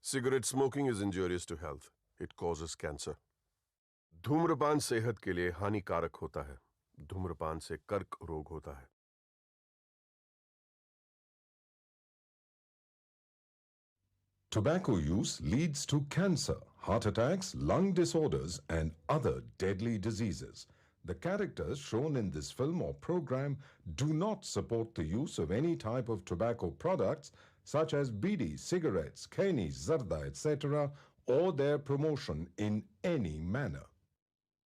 Cigarette smoking is injurious to health. It causes cancer. धूम्रपान सेहत के लिए हानिकारक होता है. धूम्रपान से कर्क रोग होता है. Tobacco use leads to cancer, heart attacks, lung disorders, and other deadly diseases. The characters shown in this film or program do not support the use of any type of tobacco products such as bidi, cigarettes, kheni, zarda, etc., or their promotion in any manner.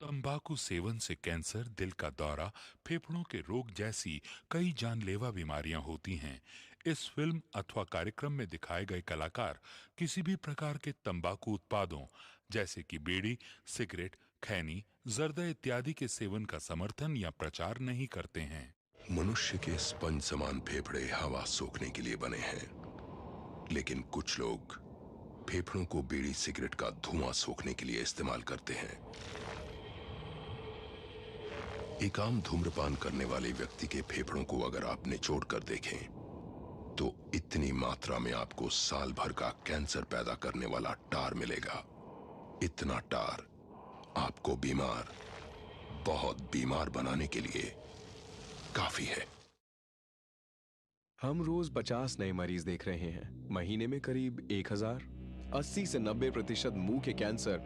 तंबाकू seven से cancer, दिल का दौरा, फेफड़ों के रोग जैसी कई जानलेवा बीमारियां होती हैं. इस फिल्म अथवा कार्यक्रम में दिखाए गए कलाकार किसी भी प्रकार के तंबाकू उत्पादों जैसे कि बीड़ी, सिगरेट, खैनी, जर्दा इत्यादि के सेवन का समर्थन या प्रचार नहीं करते हैं. मनुष्य के स्पंज समान फेफड़े हवा सोखने के लिए बने हैं, लेकिन कुछ लोग फेफड़ों को बीड़ी सिगरेट का धुआं सोखने के लिए इस्तेमाल करते हैं. एक आम धूम्रपान करने वाले व्यक्ति के फेफड़ों को अगर आप निचोड़ कर देखें तो इतनी मात्रा में आपको साल भर का कैंसर पैदा करने वाला टार मिलेगा. इतना टार आपको बीमार, बहुत बीमार बनाने के लिए काफी है. हम रोज 50 नए मरीज देख रहे हैं. महीने में करीब 1000. 80 से 90% मुंह के कैंसर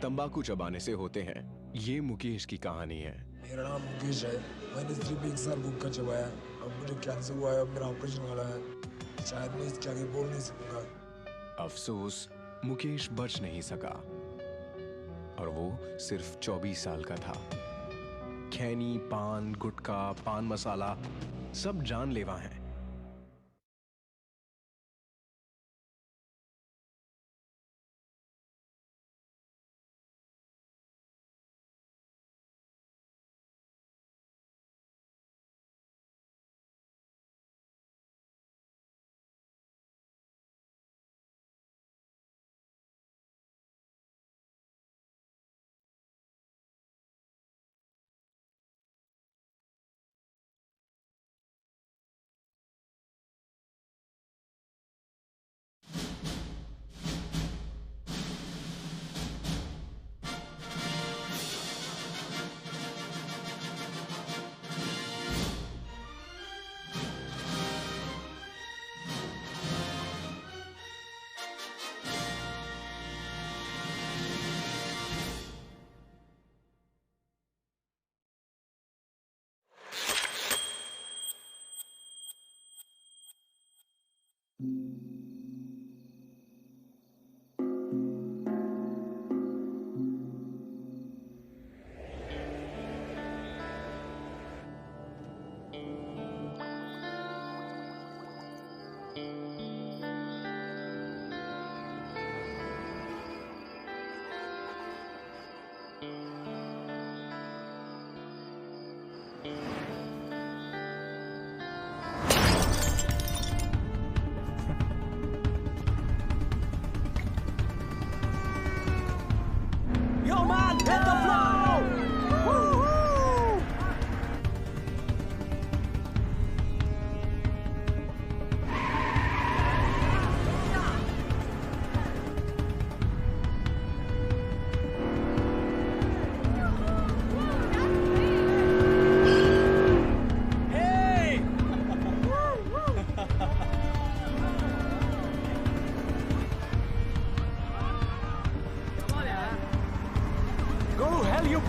तंबाकू चबाने से होते हैं. ये मुकेश की कहानी है. मेरा नाम मुकेश है. मैंने सिर्फ 1 साल गुटखा चबाया. अब मुझे कैंसर हुआ है. अब मेरा ऑपरेशन वाला है. शायद मैं इसके आगे बोल नहीं सकूंगा. अफसोस, मुकेश बच नहीं सका और वो सिर्फ 24 साल का था. खैनी, पान, गुटखा, पान मसाला सब जानलेवा हैं.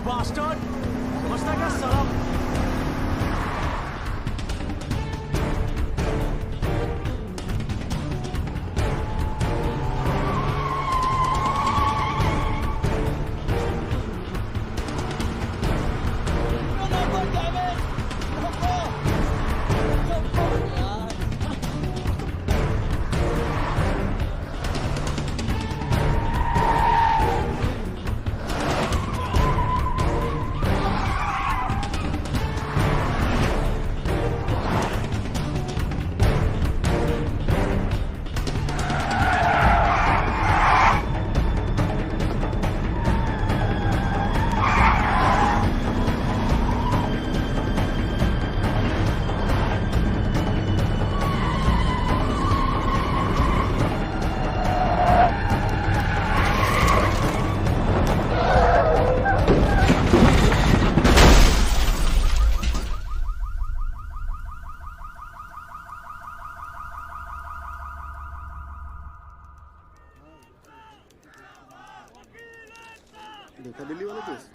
bastard! समझता क्या साला?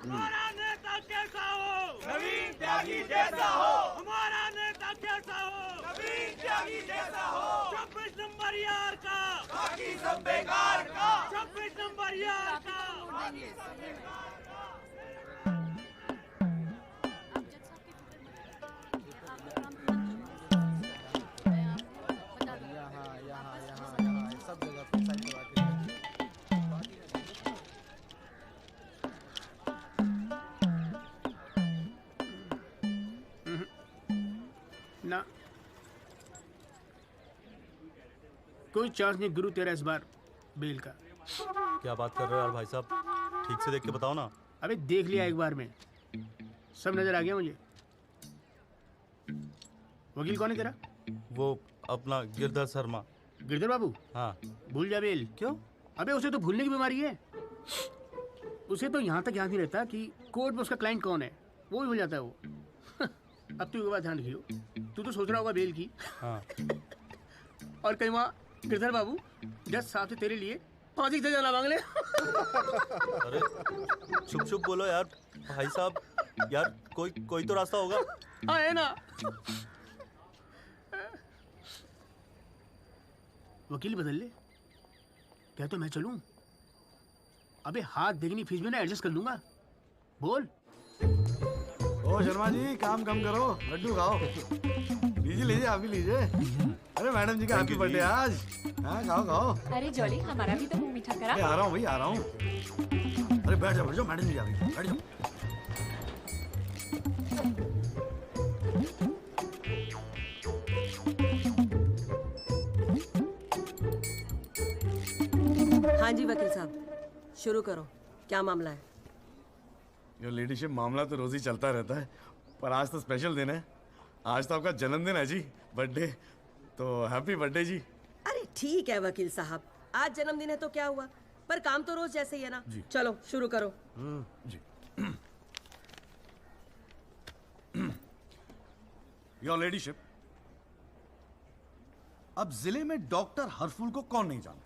हमारा नेता कैसा हो? नवीन त्यागी जैसा हो। हमारा नेता कैसा हो? नवीन त्यागी जैसा हो। 26 नंबर यार का, बाकी सब बेकार का। 26 नंबर यार का। ना कोई चांस नहीं गुरु तेरा इस बार बेल का। क्या बात कर रहे हो यार भाई साहब, ठीक से देख के बताओ ना। अबे देख लिया एक बार में, सब नजर आ गया मुझे। वकील कौन है तेरा? वो अपना गिरधर शर्मा। गिरधर बाबू? हाँ। भूल जा बेल। क्यों? अबे उसे तो भूलने की बीमारी है। उसे तो यहाँ तक याद नहीं रहता कि कोर्ट में उसका क्लाइंट कौन है, वो भी भूल जाता है वो। अब तू एक बात ध्यान रखियो, तू तो सोच रहा होगा बेल की। हाँ। और कहीं वहाँ गिरधर बाबू जज साहब से तेरे लिए फांसी से जाना मांग ले। अरे चुप चुप बोलो यार भाई साहब, यार कोई तो रास्ता होगा। हाँ है ना। वकील बदल ले, क्या तो मैं चलूं? अबे हाथ देखनी फीस में ना एडजस्ट कर लूंगा। बोल। ओ शर्मा जी, काम कम करो, लड्डू खाओ। लीजिए लीजिए, आप भी लीजिए। अरे मैडम जी का हैप्पी बर्थडे आज। हाँ खाओ खाओ। अरे जॉली, हमारा भी तो मुंह मीठा करा। आ रहा हूँ भाई, आ रहा हूँ। अरे बैठ जाओ मैडम जी, आ गई, बैठ जाओ। हाँ जी वकील साहब, शुरू करो, क्या मामला है? योर लेडीशिप, मामला तो रोज ही चलता रहता है, पर आज तो स्पेशल दिन है। आज तो आपका जन्मदिन है जी, बर्थडे। तो हैप्पी बर्थडे जी। अरे ठीक है वकील साहब, आज जन्मदिन है तो क्या हुआ, पर काम तो रोज जैसे ही है ना। चलो शुरू करो। जी। योर लेडीशिप, अब जिले में डॉक्टर हरफुल को कौन नहीं जानता?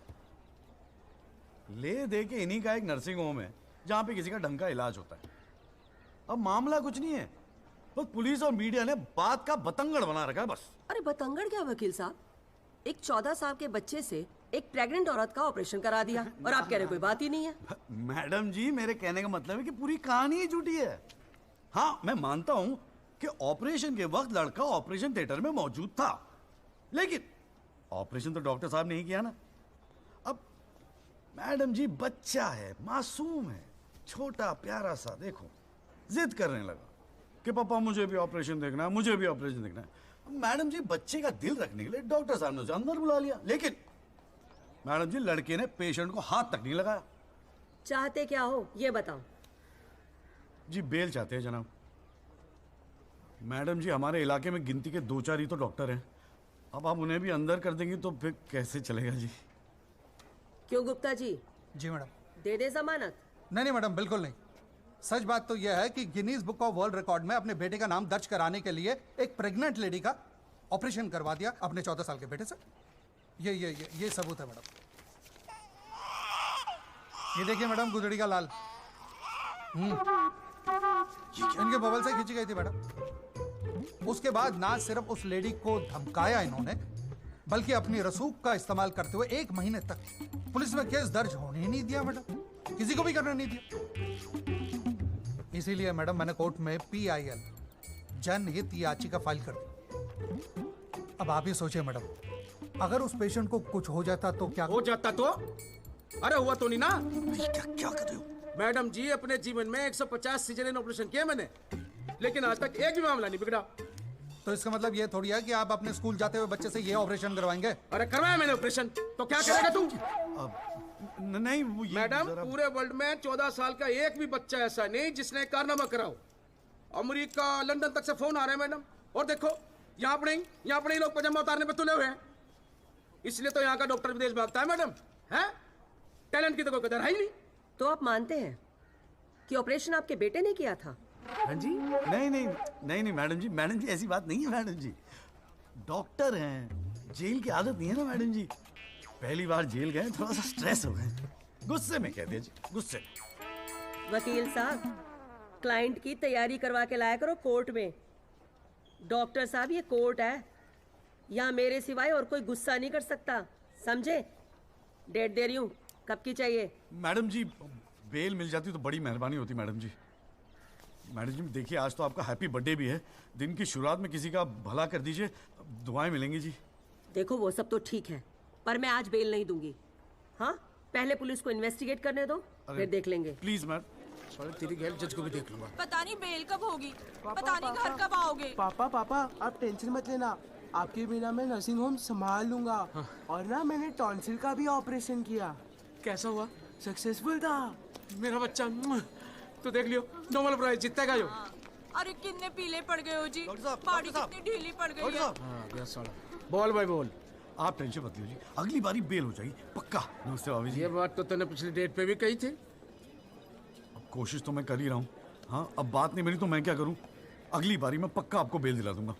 ले दे के इन्हीं का एक नर्सिंग होम है जहां पे किसी का ढंग का इलाज होता है। अब मामला कुछ नहीं है, बस पुलिस और मीडिया ने बात का बतंगड़ बना रखा है बस। अरे बतंगड़ क्या वकील साहब, एक 14 साल के बच्चे से एक प्रेग्नेंट औरत का ऑपरेशन करा दिया और आप कह रहे कोई बात ही नहीं है। मैडम जी, मेरे कहने का मतलब है कि पूरी कहानी ही झूठी है। हाँ, मैं मानता हूं कि ऑपरेशन के वक्त लड़का ऑपरेशन थिएटर में मौजूद था, लेकिन ऑपरेशन तो डॉक्टर साहब ने ही किया ना। अब मैडम जी, बच्चा है, मासूम है, छोटा प्यारा सा, देखो जिद करने लगा कि पापा मुझे भी ऑपरेशन देखना है, मुझे भी ऑपरेशन देखना है। मैडम जी, बच्चे का दिल रखने के लिए डॉक्टर साहब ने उसे अंदर बुला लिया, लेकिन मैडम जी लड़के ने पेशेंट को हाथ तक नहीं लगाया। चाहते क्या हो ये बताओ। जी बेल चाहते हैं जनाब। मैडम जी, हमारे इलाके में गिनती के 2-4 ही तो डॉक्टर हैं। अब आप उन्हें भी अंदर कर देंगी तो फिर कैसे चलेगा जी? क्यों गुप्ता जी? जी मैडम। दे दे जमानत? नहीं मैडम, बिल्कुल नहीं। सच बात तो यह है कि Guinness book of world record में अपने बेटे का नाम दर्ज कराने के लिए एक प्रेग्नेंट लेडी का ऑपरेशन करवा दिया अपने 14 साल के बेटे से। ये सबूत है मैडम। ये देखिए मैडम, गुदड़ी का लाल इनके बबल से खींची गई थी मैडम। उसके बाद ना सिर्फ उस लेडी को धमकाया इन्होंने, बल्कि अपनी रसूख का इस्तेमाल करते हुए 1 महीने तक पुलिस में केस दर्ज होने ही नहीं दिया मैडम, किसी को भी करने नहीं दिया। इसीलिए मैडम मैंने कोर्ट में PIL जनहित याचिका फाइल कर दी। अब आप ही सोचिए मैडम, अगर उस पेशेंट को कुछ हो जाता तो क्या हो जाता? तो अरे हुआ तो नहीं ना। क्या कर रहे हो मैडम जी? अपने जीवन में 150 सीजरियन ऑपरेशन किए मैंने, लेकिन आज तक एक भी मामला नहीं बिगड़ा। तो इसका मतलब ये थोड़ी है कि आप अपने स्कूल जाते हुए बच्चे से ये ऑपरेशन करवाएंगे? अरे करवाया मैंने ऑपरेशन, तो क्या करेगा तू? नहीं वो मैडम, पूरे वर्ल्ड में 14 साल का एक भी बच्चा ऐसा नहीं जिसने कारनामा कराओ। अमेरिका, लंदन तक से फोन आ रहे हैं मैडम, और देखो यहाँ पर ही लोग पजामा उतारने पे तुले हुए हैं। इसलिए तो यहाँ का डॉक्टर विदेश भागता है मैडम। है टैलेंट की तो कोई कदर है ही नहीं। तो आप मानते हैं कि ऑपरेशन आपके बेटे ने किया था? हाँ जी। नहीं मैडम जी ऐसी बात नहीं है मैडम जी। डॉक्टर हैं, जेल की आदत नहीं है ना मैडम जी। पहली बार जेल गए, थोड़ा सा स्ट्रेस हो गए, गुस्से में कह दिया जी, गुस्से। वकील साहब, क्लाइंट की तैयारी करवा के लाया करो कोर्ट में। डॉक्टर साहब ये कोर्ट है, यहाँ मेरे सिवाय और कोई गुस्सा नहीं कर सकता, समझे? डेट दे रही हूँ, कब की चाहिए? मैडम जी बेल मिल जाती तो बड़ी मेहरबानी होती मैडम जी। मैडम जी देखिए आज तो आपका हैप्पी बर्थडे भी है, दिन की शुरुआत में किसी का भला कर दीजिए, दुआएं मिलेंगी जी। देखो वो सब तो ठीक है, पर मैं आज बेल नहीं दूंगी। हाँ, पहले पुलिस को इन्वेस्टिगेट करने दो, फिर देख लेंगे। Please ma'am. तेरी हेल्प जज को भी देख लूंगा। पता नहीं बेल कब होगी, पता नहीं घर कब आओगे। पापा आप टेंशन मत लेना, आपके बिना मैं नर्सिंग होम संभाल लूंगा। और ना मैंने टॉन्सिल का भी ऑपरेशन किया। कैसा हुआ? सक्सेसफुल था। मेरा बच्चा तो देख लियो, नॉर्मल प्राइस जितना का। अरे कितने पीले पड़ गए हो जी, बॉडी कितनी ढीली पड़ गई है। बोल भाई बोल। आप टेंशन मत लीजिए, अगली बारी बेल हो जाएगी पक्का। नमस्ते भाभी जी। ये बात तो तूने पिछली डेट पे भी कही थी। अब कोशिश तो मैं कर ही रहा हूँ। हाँ अब बात नहीं मिली तो मैं क्या करूँ, अगली बारी मैं पक्का आपको बेल दिला दूंगा।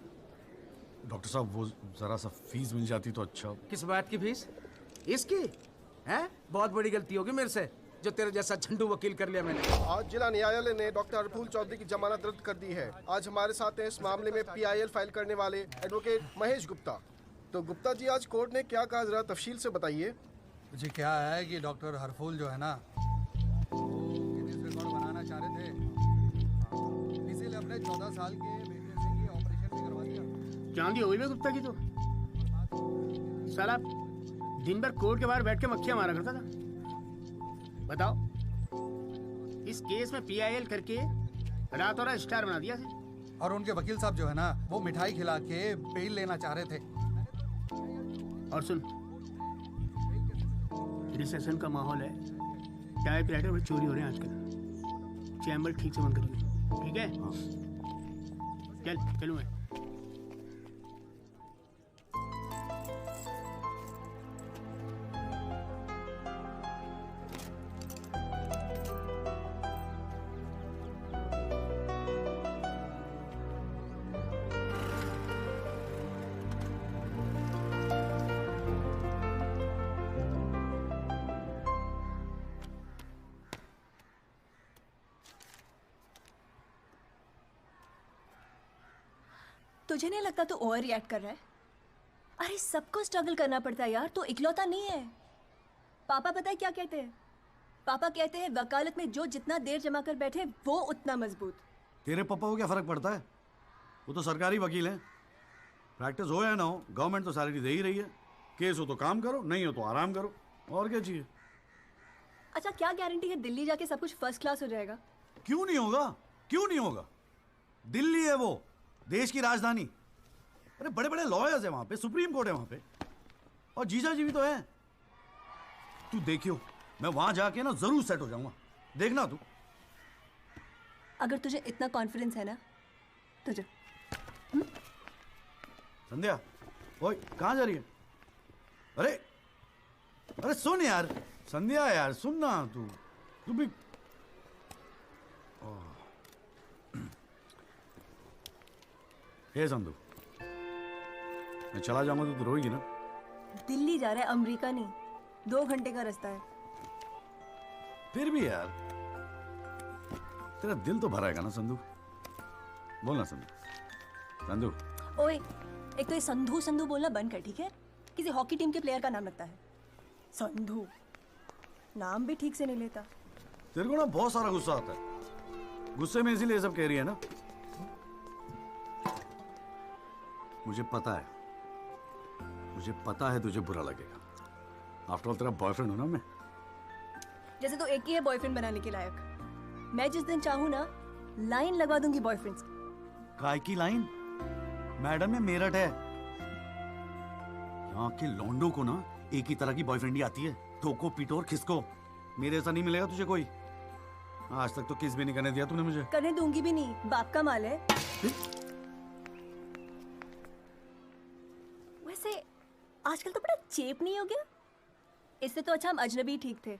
डॉक्टर साहब वो जरा सा फीस मिल जाती तो अच्छा। किस बात की फीस? इसकी है? बहुत बड़ी गलती होगी मेरे से जो तेरे जैसा झंडू वकील कर लिया मैंने। आज जिला न्यायालय ने डॉक्टर हरफूल चौधरी की जमानत रद्द कर दी है। आज हमारे साथ हैं इस मामले में PIL फाइल करने वाले एडवोकेट महेश गुप्ता। तो गुप्ता जी आज कोर्ट ने क्या कहा, जरा तफसील से बताइए। जी क्या है कि डॉक्टर हरफूल जो है ना गिनीज रिकॉर्ड बनाना चाह रहे थे, इसीलिए अपने 14 साल के बेटे से ये ऑपरेशन भी करवा दिया। चांदी हो गई गुप्ता की तो साला दिन भर कोर्ट के बाहर बैठ के मक्खियां मारा करता था। बताओ, इस केस में PIL करके रातों रात स्टार बना दिया था। और उनके वकील साहब जो है ना वो मिठाई खिला के बेल लेना चाह रहे थे। और सुन, रिसेशन का माहौल है, टाइपराइटर में चोरी हो रहे हैं आजकल, चैम्बर ठीक से बंद करिए, ठीक है? चलूँ मैं। तुझे नहीं लगता तू ओवर रिएक्ट कर रहा है? अरे सबको स्ट्रगल करना पड़ता है यार, तो इकलौता नहीं है। पापा पता है क्या कहते हैं? पापा कहते हैं वकालत में जो जितना देर जमा कर बैठे वो उतना मजबूत। तेरे पापा को क्या फर्क पड़ता है, वो तो सरकारी वकील हैं। प्रैक्टिस हो या ना हो गवर्नमेंट तो सैलरी दे ही रही है। केस हो तो काम करो, नहीं हो तो आराम करो, और क्या चाहिए। अच्छा क्या गारंटी है दिल्ली जाके सब कुछ फर्स्ट क्लास हो जाएगा? क्यों नहीं होगा, क्यों नहीं होगा। दिल्ली है वो देश की राजधानी। अरे बड़े बड़े लॉयर्स है वहां पे, सुप्रीम कोर्ट है वहां पे, और जीजा जी भी तो है। तू देखियो मैं वहां जाके ना जरूर सेट हो जाऊंगा, देखना तू। अगर तुझे इतना कॉन्फिडेंस है ना तो जा। संध्या, ओए कहाँ जा रही है? अरे अरे सुन यार संध्या, यार सुन ना, तू भी। हे संधू, मैं चला जाऊंगा तो तू रोएगी ना? दिल्ली जा रहा है, अमेरिका नहीं। 2 घंटे का रास्ता है। फिर भी यार तेरा दिल तो भरा है ना संधू? बोल ना संधू। संधू ओए, एक तो ये संधू संधू बोलना बंद कर, ठीक है? किसी हॉकी टीम के प्लेयर का नाम लगता है संधू, नाम भी ठीक से नहीं लेता। तेरे को ना बहुत सारा गुस्सा आता है, गुस्से में इसीलिए सब कह रही है ना? मुझे पता है तुझे बुरा लगेगा। आफ्टर ऑल तेरा बॉयफ्रेंड हूं ना मैं। जैसे तो एक ही है बॉयफ्रेंड बनाने के लायक। मैं जिस दिन चाहूँ ना लाइन लगवा दूंगी बॉयफ्रेंड्स। काय की लाइन? मैडम में मेरठ है, यहाँ के लौंडों को ना एक ही तरह की बॉयफ्रेंड ही आती है, ठोको पीटो और खिसको। मेरे ऐसा नहीं मिलेगा तुझे कोई। आज तक तो किस भी नहीं करने दिया तूने मुझे। करने दूंगी भी नहीं, बाप का माल है। वैसे आजकल तो बड़ा चेप नहीं हो गया? इससे तो अच्छा हम अजनबी ठीक थे।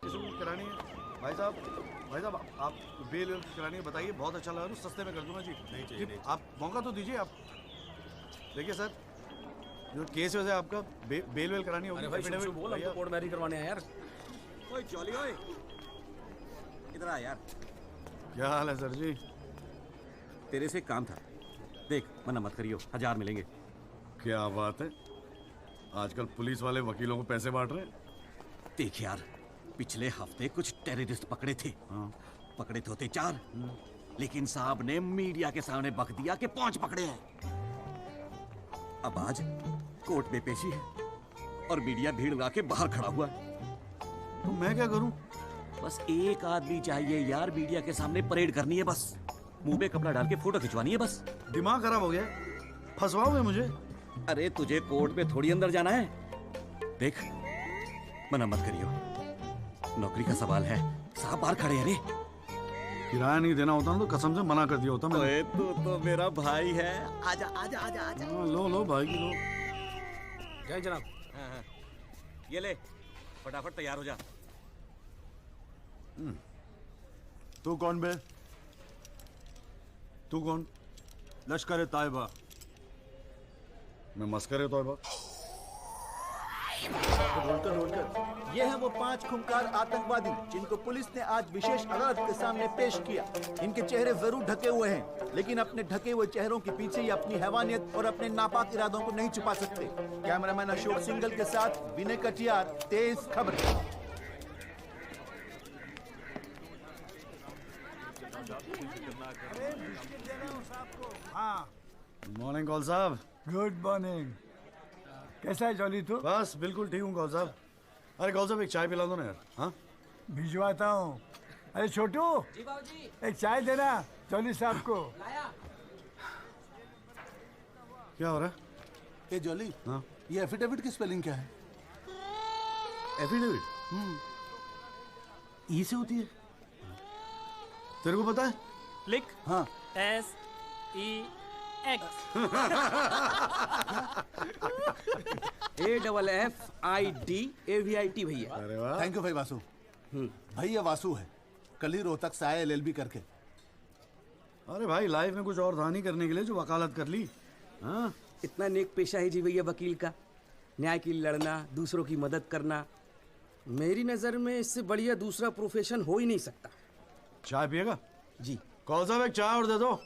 करानी है भाई साहब आप बेल करानी है, बताइए। बहुत अच्छा लगा, सस्ते में कर दूंगा जी। नहीं, आप मौका तो दीजिए। आप देखिए सर, जो केस है आपका बेल वेल करानी होगी। अरे भाई बोल, हमको कोर्ट मैरिज करवाने हैं यार। ओए जॉली, ओए इधर इधर आ यार। क्या हाल है सर जी? तेरे से काम था। देख, मना मत करियो, 1000 मिलेंगे। क्या बात है, आजकल पुलिस वाले वकीलों को पैसे बांट रहे हैं। देख यार, पिछले हफ्ते कुछ टेररिस्ट पकड़े थे। पकड़े तो होते 4, लेकिन साहब ने मीडिया के सामने बक दिया कि 5 पकड़े हैं। अब आज कोर्ट में पेशी है और मीडिया भीड़ लगा के बाहर खड़ा हुआ है। तो मैं क्या करूं? बस एक आदमी चाहिए यार, मीडिया के सामने परेड करनी है बस। मुंह पे कपड़ा डाल के फोटो खिंचवानी है बस। दिमाग खराब हो गया, फंसवाओगे मुझे? अरे तुझे कोर्ट में थोड़ी अंदर जाना है। देख, मना मत करियो, नौकरी का सवाल है। साहब बाहर खड़े हैं रे। किराया नहीं देना होता ना तो कसम से मना कर दिया होता मैं। ओए तो मेरा भाई है। आजा आजा आजा आजा। लो भाई की लो। जय जनाब। हाँ। ये ले, फटाफट तैयार हो जा। तू कौन बे? तू कौन? लश्कर तायबा। मैं मस्कर तौबा। ये हैं वो 5 खूंखार आतंकवादी जिनको पुलिस ने आज विशेष अदालत के सामने पेश किया। इनके चेहरे जरूर ढके हुए हैं, लेकिन अपने ढके हुए चेहरों के पीछे ये अपनी हैवानियत और अपने नापाक इरादों को नहीं छुपा सकते। कैमरामैन अशोक सिंगल के साथ विनय कटियार, तेज खबर। गुड मॉर्निंग कौल साहब। Good morning. कैसा है जॉली तू? बस बिल्कुल ठीक हूँ कौल साहब। अरे कौल साहब एक चाय पिला दो ना यार। हाँ भिजवाता हूँ। अरे छोटू, एक चाय देना जॉली साहब को। क्या हो रहा है? ए जॉली, हाँ? ये एफिडेविट की स्पेलिंग क्या है? एफिडेविट? ई से होती है। तेरे को पता है? लिख। हाँ। SEX AFFIDAVIT भैया। अरे वाह, थैंक यू भाई वासु। भाई ये वासु है, कल ही रोहतक से आया LLB करके। अरे भाई लाइफ में कुछ और था नहीं करने के लिए जो वकालत कर ली। हाँ, इतना नेक पेशा है जी भैया वकील का। न्याय के लिए लड़ना, दूसरों की मदद करना। मेरी नज़र में इससे बढ़िया दूसरा प्रोफेशन हो ही नहीं सकता। चाय पिएगा? जी। कौन साहब एक चाय और दे दो।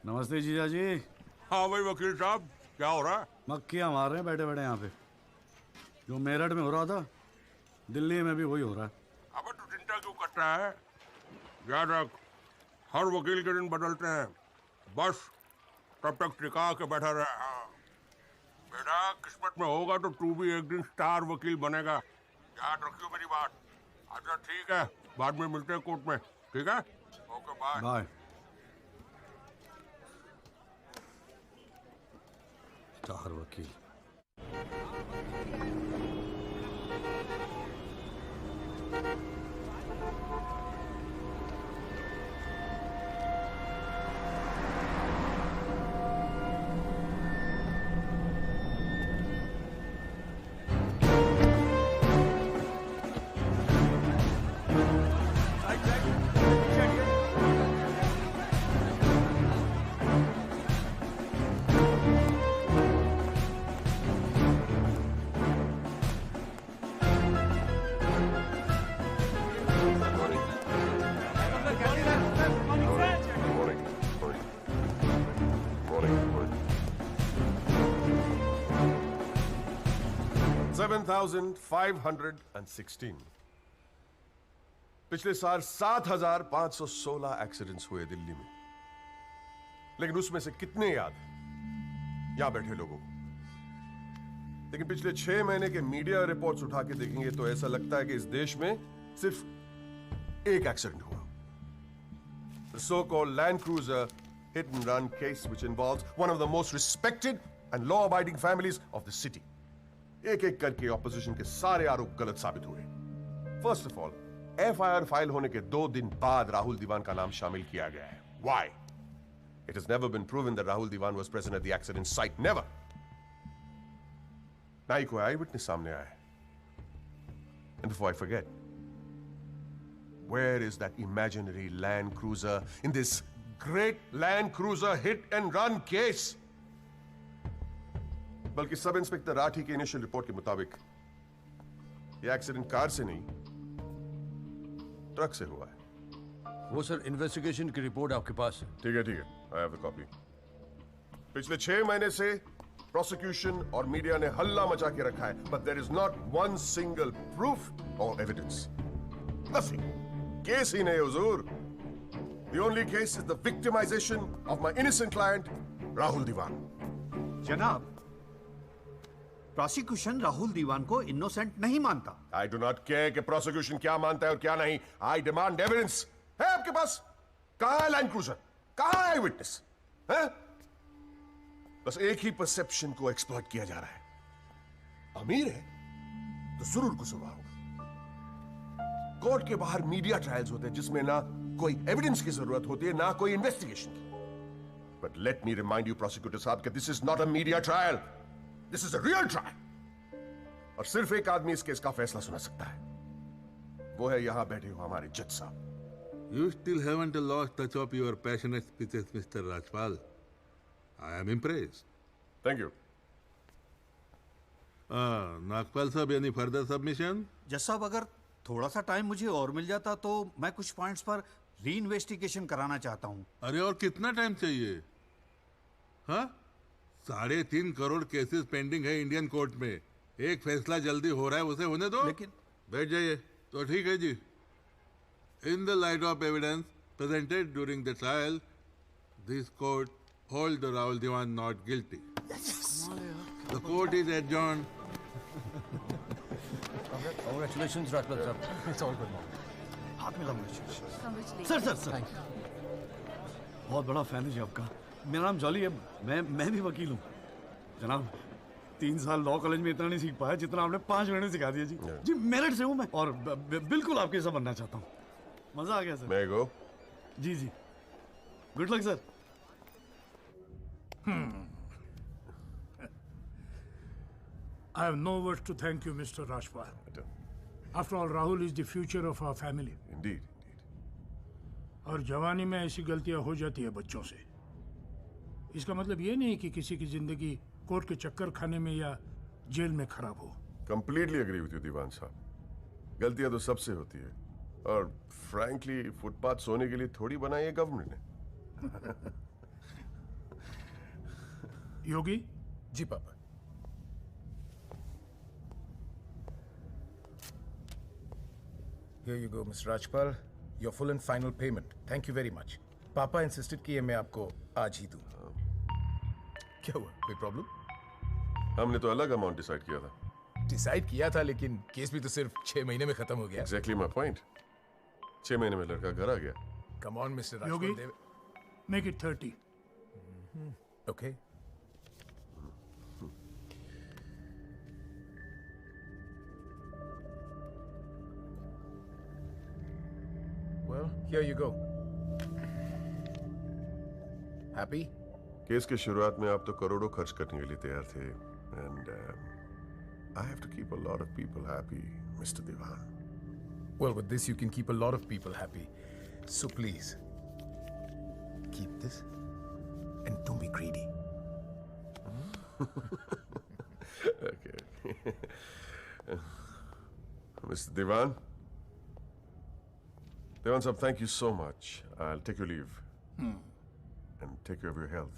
नमस्ते जीजा जी। हाँ भाई वकील साहब, क्या हो रहा है? मक्खियाँ मार रहे हैं बैठे बैठे यहाँ पे। जो मेरठ में हो रहा था दिल्ली में भी वही हो रहा है। अब तू चिंता क्यों करता है? याद रख, हर वकील के दिन बदलते हैं, बस तब तक टिका के बैठा रहे। हाँ। बेटा किस्मत में होगा तो तू भी एक दिन स्टार वकील बनेगा, याद रखियो मेरी बात। अच्छा ठीक है, बाद में मिलते हैं कोर्ट में, ठीक है? Okay bye. बाय। स्टार वकील। $7,516। पिछले साल 7,516 एक्सीडेंट्स हुए दिल्ली में, लेकिन उसमें से कितने याद यहां बैठे लोगों को? लेकिन पिछले 6 महीने के मीडिया रिपोर्ट्स उठा के देखेंगे तो ऐसा लगता है कि इस देश में सिर्फ एक एक्सीडेंट हुआ। The so-called Land Cruiser hit and run case which involves one of the most respected and law-abiding families of the city. एक एक करके ऑपोजिशन के सारे आरोप गलत साबित हुए। First of all, FIR file होने के 2 दिन बाद राहुल दीवान का नाम शामिल किया गया है। Why? It has never been proven that Rahul Diwan was present at the accident site. Never. ना ही कोई आई विटनेस सामने आया है। And before I forget, where is that imaginary Land Cruiser in this great Land Cruiser hit and run case? बल्कि sub inspector Rathi की initial report के मुताबिक ये एक्सीडेंट कार से नहीं, ट्रक से हुआ है। वो सर इन्वेस्टिगेशन की रिपोर्ट आपके पास है। ठीक है, ठीक है, आई हैव द कॉपी। पिछले 6 महीने से प्रोसिक्यूशन और मीडिया ने हल्ला मचा के रखा है, but there is not one single proof और एविडेंस। नथिंग। केस ही नहीं हुजूर। The only case is the victimisation of my innocent client Rahul Diwan. जनाब, प्रोसिक्यूशन राहुल दीवान को इनोसेंट नहीं मानता। आई डू नॉट केयर कि प्रोसिक्यूशन क्या मानता है और क्या नहीं। I demand evidence. है आपके पास? कहां है लैंड क्रूजर? कहां है विटनेस? है? बस एक ही परसेप्शन को एक्सप्लॉइट किया जा रहा है। अमीर है तो जरूर कसूरवार होगा। कोर्ट के बाहर मीडिया ट्रायल्स होते हैं जिसमें ना कोई एविडेंस की जरूरत होती है ना कोई इन्वेस्टिगेशन की। But let me remind you prosecutor साहब कि this is not a media trial, this is a real trial. और सिर्फ एक आदमी इस केस का फैसला सुना सकता है, वो है यहां बैठे हो हमारे जज साहब। You still haven't lost touch of your passionate speeches, Mr. Rajpal. I am impressed. Thank you. Nagpal साहब, any further submission? जज साहब, अगर थोड़ा सा टाइम मुझे और मिल जाता तो मैं कुछ पॉइंट्स पर री इन्वेस्टिगेशन कराना चाहता हूँ। अरे और कितना टाइम चाहिए? हाँ, 3.5 करोड़ केसेस पेंडिंग है इंडियन कोर्ट में। एक फैसला जल्दी हो रहा है, उसे होने दो। लेकिन बैठ जाइए। तो ठीक है जी। In the light of evidence presented during the trial, this court holds the Rahul Diwan not guilty. The court is adjourned. Congratulations, Rajpal sir. It's all good now. हाथ मिला मुझे। सर बहुत बड़ा फैन है जी आपका। मेरा नाम जॉली है, मैं भी वकील हूँ। जनाब, 3 साल लॉ कॉलेज में इतना नहीं सीख पाया जितना आपने 5 महीने सिखा दिया जी। जी मेरठ से हूँ मैं और बिल्कुल आपके जैसा बनना चाहता हूँ। मजा आ गया सर। मैं गो। जी good luck sir. I have no words to thank you, Mr. Rajpal. After all, Rahul is the future of our family. Indeed. और जवानी में ऐसी गलतियां हो जाती है बच्चों से। इसका मतलब ये नहीं कि किसी की जिंदगी कोर्ट के चक्कर खाने में या जेल में खराब हो। Completely agree with you, दीवान साहब। गलतियां तो सबसे होती है और फ्रैंकली फुटपाथ सोने के लिए थोड़ी बनाई है गवर्नमेंट ने। योगी जी पापा। Here you go, Mr. Rajpal. Your full and final payment. Thank you very much. पापा इंसिस्टेड किए मैं आपको आज ही दूं। क्या हुआ? कोई प्रॉब्लम? हमने तो अलग अमाउंट डिसाइड किया था। डिसाइड किया था, लेकिन केस भी तो सिर्फ 6 महीने में खत्म हो गया। Exactly my point. 6 महीने में लड़का घर आ गया। Come on, Mr. Yogi, Rajpal. make it 30. Okay. Well, here you go. Happy? Case की शुरुआत में आप तो करोड़ों खर्च करने के लिए तैयार थे, and I have to keep a lot of people happy, Mr. Diwan. Well, with this you can keep a lot of people happy. So please, keep this and don't be greedy. Okay. Mr. Diwan? Diwan sahab, thank you so much. I'll take your leave. And take care of your health.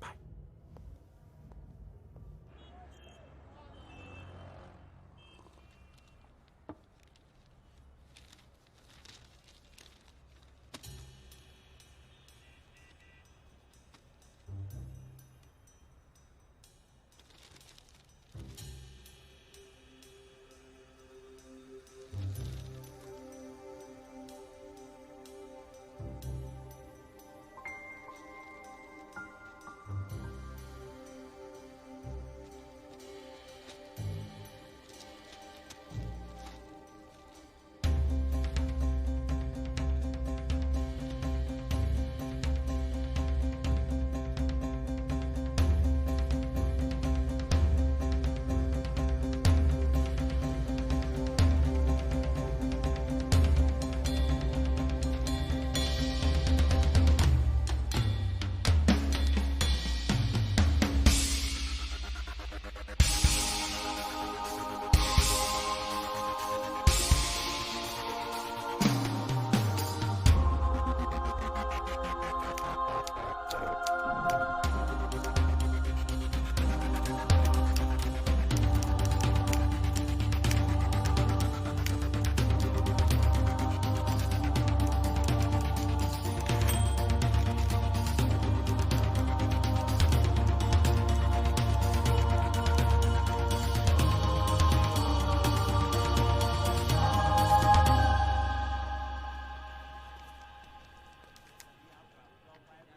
Bye.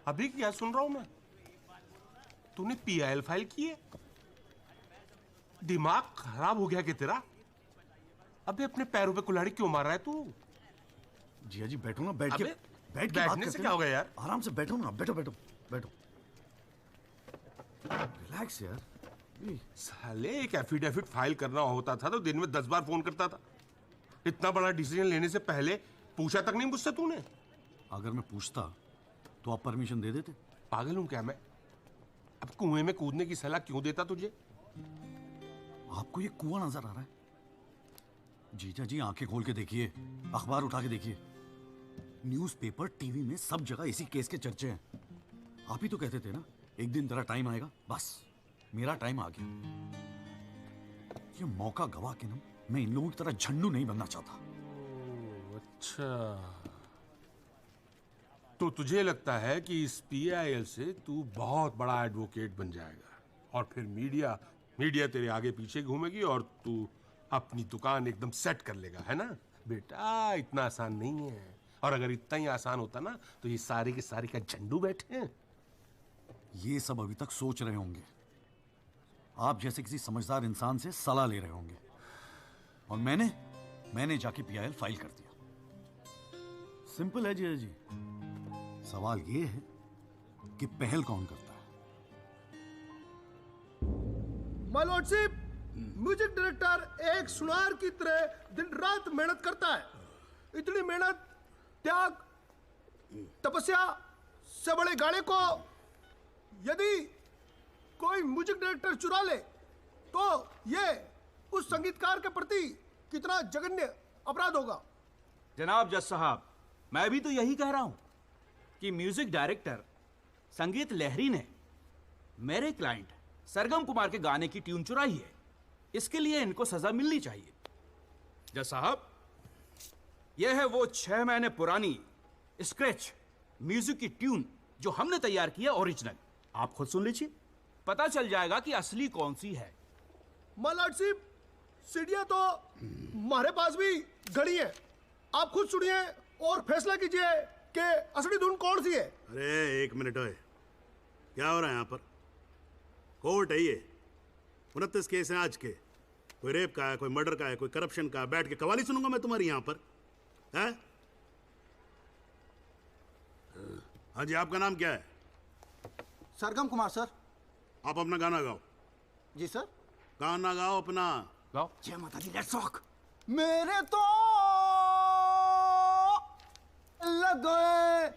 अभी क्या सुन रहा हूं मैं? तूने PIL file की है? दिमाग खराब हो गया क्या तेरा? अबे अपने पैरों पे कुल्हाड़ी क्यों मार रहा है तू? जिया जी बैठो ना, बैठ के बैठ के बैठने से क्या हो गया यार? आराम से बैठो ना, बैठो बैठो बैठो, रिलैक्स यार। साले एक एफिडेविट फाइल करना होता था तो दिन में 10 बार फोन करता था। इतना बड़ा डिसीजन लेने से पहले पूछा तक नहीं मुझसे तूने? अगर मैं पूछता तो आप परमिशन दे देते? पागल हूं क्या मैं? अब कुएं में कूदने की सलाह क्यों देता तुझे? आपको ये कुआं नजर आ रहा है? जीजा जी आंखें खोल के देखिए, अखबार उठा के देखिए, न्यूज़पेपर, टीवी में सब जगह इसी केस के चर्चे हैं। आप ही तो कहते थे ना एक दिन तेरा टाइम आएगा। बस मेरा टाइम आ गया। ये मौका गवा के ना मैं इन लोगों की तरह झंडू नहीं बनना चाहता। अच्छा, तो तुझे लगता है कि इस पीआईएल से तू बहुत बड़ा एडवोकेट बन जाएगा और फिर मीडिया तेरे आगे पीछे घूमेगी और तू अपनी दुकान एकदम सेट कर लेगा, है ना? बेटा इतना आसान नहीं है, और अगर इतना ही आसान होता ना तो ये सारे के सारे का झंडू बैठे हैं। ये सब अभी तक सोच रहे होंगे, आप जैसे किसी समझदार इंसान से सलाह ले रहे होंगे, और मैंने जाके पीआईएल फाइल कर दिया। सिंपल है जी जी। सवाल ये है कि पहल कौन करता है? माय लॉर्डशिप, म्यूजिक डायरेक्टर एक सुनार की तरह दिन रात मेहनत करता है। इतनी मेहनत, त्याग, तपस्या से बड़े गाने को यदि कोई म्यूजिक डायरेक्टर चुरा ले तो ये उस संगीतकार के प्रति कितना जघन्य अपराध होगा। जनाब जज साहब, मैं भी तो यही कह रहा हूं कि म्यूजिक डायरेक्टर संगीत लहरी ने मेरे क्लाइंट सरगम कुमार के गाने की ट्यून चुराई है। इसके लिए इनको सजा मिलनी चाहिए। जज साहब, यह है वो 6 महीने पुरानी स्क्रैच म्यूजिक की ट्यून जो हमने तैयार की है, ओरिजिनल। आप खुद सुन लीजिए, पता चल जाएगा कि असली कौन सी है। माय लॉर्डशिप, सीढ़ियां तो हमारे पास भी घड़ी है। आप खुद सुनिए और फैसला कीजिए कि असली धुन कौन सी है। अरे एक मिनट ओए, क्या हो रहा है यहाँ पर? कोर्ट है ये, 29 केस हैं आज के। कोई रेप का है, कोई मर्डर का है, कोई करप्शन का। बैठ के कवाली सुनूंगा मैं तुम्हारी यहाँ पर? है? हाँ जी, आपका नाम क्या है? सरगम कुमार सर। आप अपना गाना गाओ। जी सर। गाना गाओ अपना। गाओ। जय माता दी, लेट्स रॉक। मेरे तो लग गए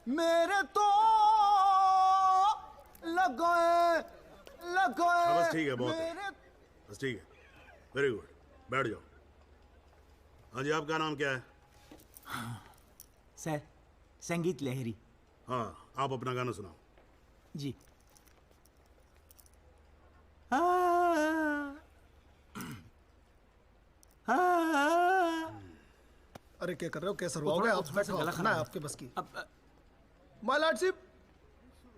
मेरे तो लग गए बस ठीक है, बहुत है। बस ठीक है, वेरी गुड, बैठ जाओ। हाँ जी, आपका नाम क्या है? सर, संगीत लहरी। हाँ, आप अपना गाना सुनाओ। जी। अरे क्या कर रहे हो? कैसे रुआओगे आप? बैठो, खाना है आपके बस की। माय लॉर्डशिप,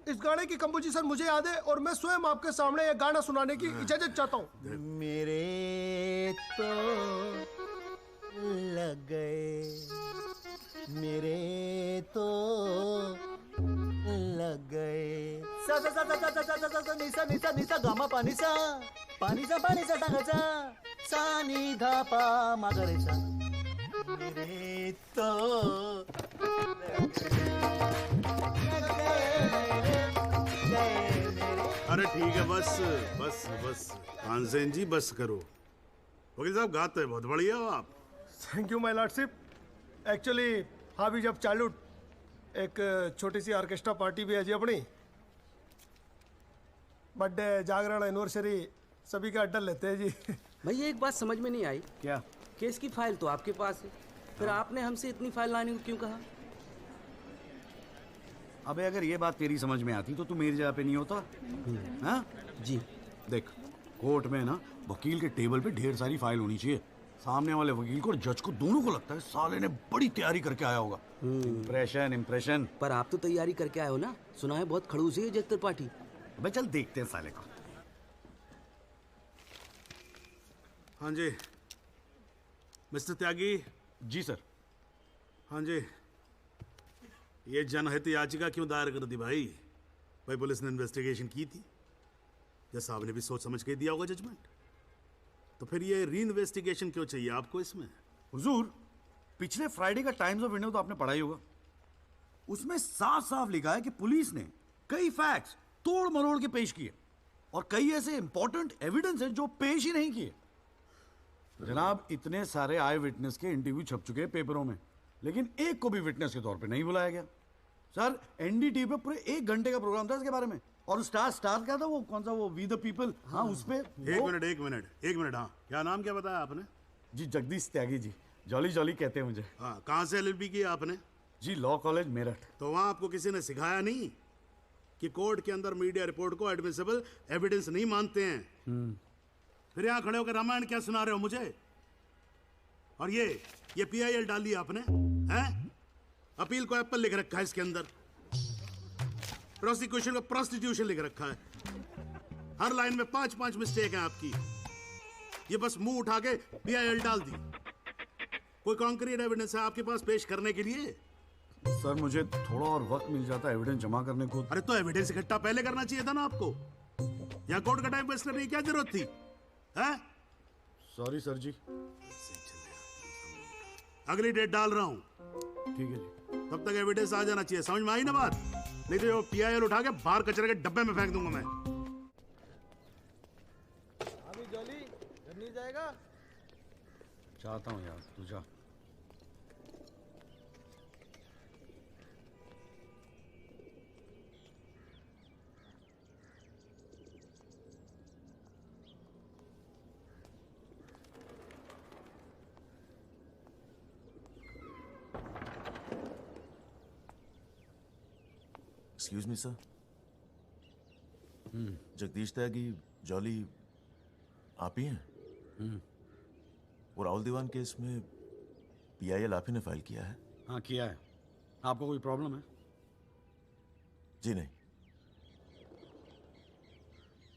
इस गाने की कंपोजिशन मुझे याद है और मैं स्वयं आपके सामने ये गाना सुनाने की इजाजत चाहता हूँ। मेरे तो लग गए, मेरे तो लग गए। सा सा सा सा सा सा सा सा निसा निसा निसा गामा पानी सा सा सा नी धा पा मा गा रे सा। मेरे तो अरे ठीक है, बस बस बस तानसेन जी, बस करो। वकील साहब, गाते हैं बहुत बढ़िया हो आप। Thank you my lordship. Actually हाँ भी जब चाइल्डहुड एक छोटी सी ऑर्केस्ट्रा पार्टी भी है जी अपनी। बर्थडे, जागरण, एनिवर्सरी सभी का अड्डा लेते हैं जी। भैया एक बात समझ में नहीं आई। क्या? केस की फाइल तो आपके पास है, फिर आपने हमसे इतनी फाइल लाने को क्यों कहा? अबे अगर ये बात तेरी समझ में आती तो तू मेरी जगह पे नहीं होता। हाँ जी। देख, कोर्ट में ना वकील के टेबल पे ढेर सारी फाइल होनी चाहिए। सामने वाले वकील को और जज को दोनों को लगता है साले ने बड़ी तैयारी करके आया होगा। इम्प्रेशन। पर आप तो तैयारी करके आए हो ना, सुना है बहुत खड़ूस है जज त्रिपाठी। भाई चल देखते हैं साले को। हाँ जी मिस्टर त्यागी। जी सर। हाँ जी, ये जनहित याचिका क्यों दायर कर दी भाई? भाई पुलिस ने इन्वेस्टिगेशन की थी, जज साहब ने भी सोच समझ के दिया होगा जजमेंट, तो फिर ये री इन्वेस्टिगेशन क्यों चाहिए आपको इसमें? हुजूर, पिछले फ्राइडे का टाइम्स ऑफ इंडिया तो आपने पढ़ा ही होगा। उसमें साफ साफ लिखा है कि पुलिस ने कई फैक्ट्स तोड़ मरोड़ के पेश किए और कई ऐसे इंपॉर्टेंट एविडेंस हैं जो पेश ही नहीं किए। जनाब, इतने सारे आई विटनेस के इंटरव्यू छप चुके हैं पेपरों में, लेकिन एक को भी विटनेस के तौर पे नहीं बुलाया गया। सर, एनडीटीवी पे पूरे 1 घंटे का प्रोग्राम था इसके बारे में, और स्टार क्या था वो, कौन सा वो, वी द पीपल, हाँ उस पे। एक मिनट, हाँ क्या नाम क्या बताया आपने? जी जगदीश त्यागी जी, जॉली जॉली कहते हैं मुझे। हाँ, कहाँ से LLB की आपने? जी लॉ कॉलेज मेरठ। तो वहाँ आपको किसी ने सिखाया नहीं कि कोर्ट के अंदर मीडिया रिपोर्ट को एडमिसिबल एविडेंस नहीं मानते हैं? फिर यहाँ खड़े होकर रामायण क्या सुना रहे हो मुझे? और ये PIL डाल दिया आपने, हैं? अपील को एप्पल लिख रखा है इसके अंदर, प्रोसिक्यूशन को प्रोस्टिट्यूशन लिख रखा है। हर लाइन में 5-5 मिस्टेक है आपकी। ये बस मुंह उठा के PIL डाल दी। कोई कॉन्क्रीट एविडेंस है आपके पास पेश करने के लिए? सर, मुझे थोड़ा और वक्त मिल जाता है एविडेंस जमा करने को। अरे तो एविडेंस इकट्ठा पहले करना चाहिए था ना आपको। यहाँ कोर्ट का टाइम वेस्ट करने की क्या जरूरत थी, हैं? सॉरी सर जी। अगली डेट डाल रहा हूँ, ठीक है जी। तब तक एविडेंस आ जाना चाहिए, समझ में आई ना बात? नहीं तो PIL उठा के बाहर कचरे के डब्बे में फेंक दूंगा मैं। अभी जॉली घर नहीं जाएगा? चाहता हूँ यार, तू जा। एक्सक्यूज मी सर, जगदीश त्यागी जॉली आप ही हैं? वो राहुल दीवान केस में PIL आप ही ने फाइल किया है? हाँ किया है। आपको कोई प्रॉब्लम है? जी नहीं,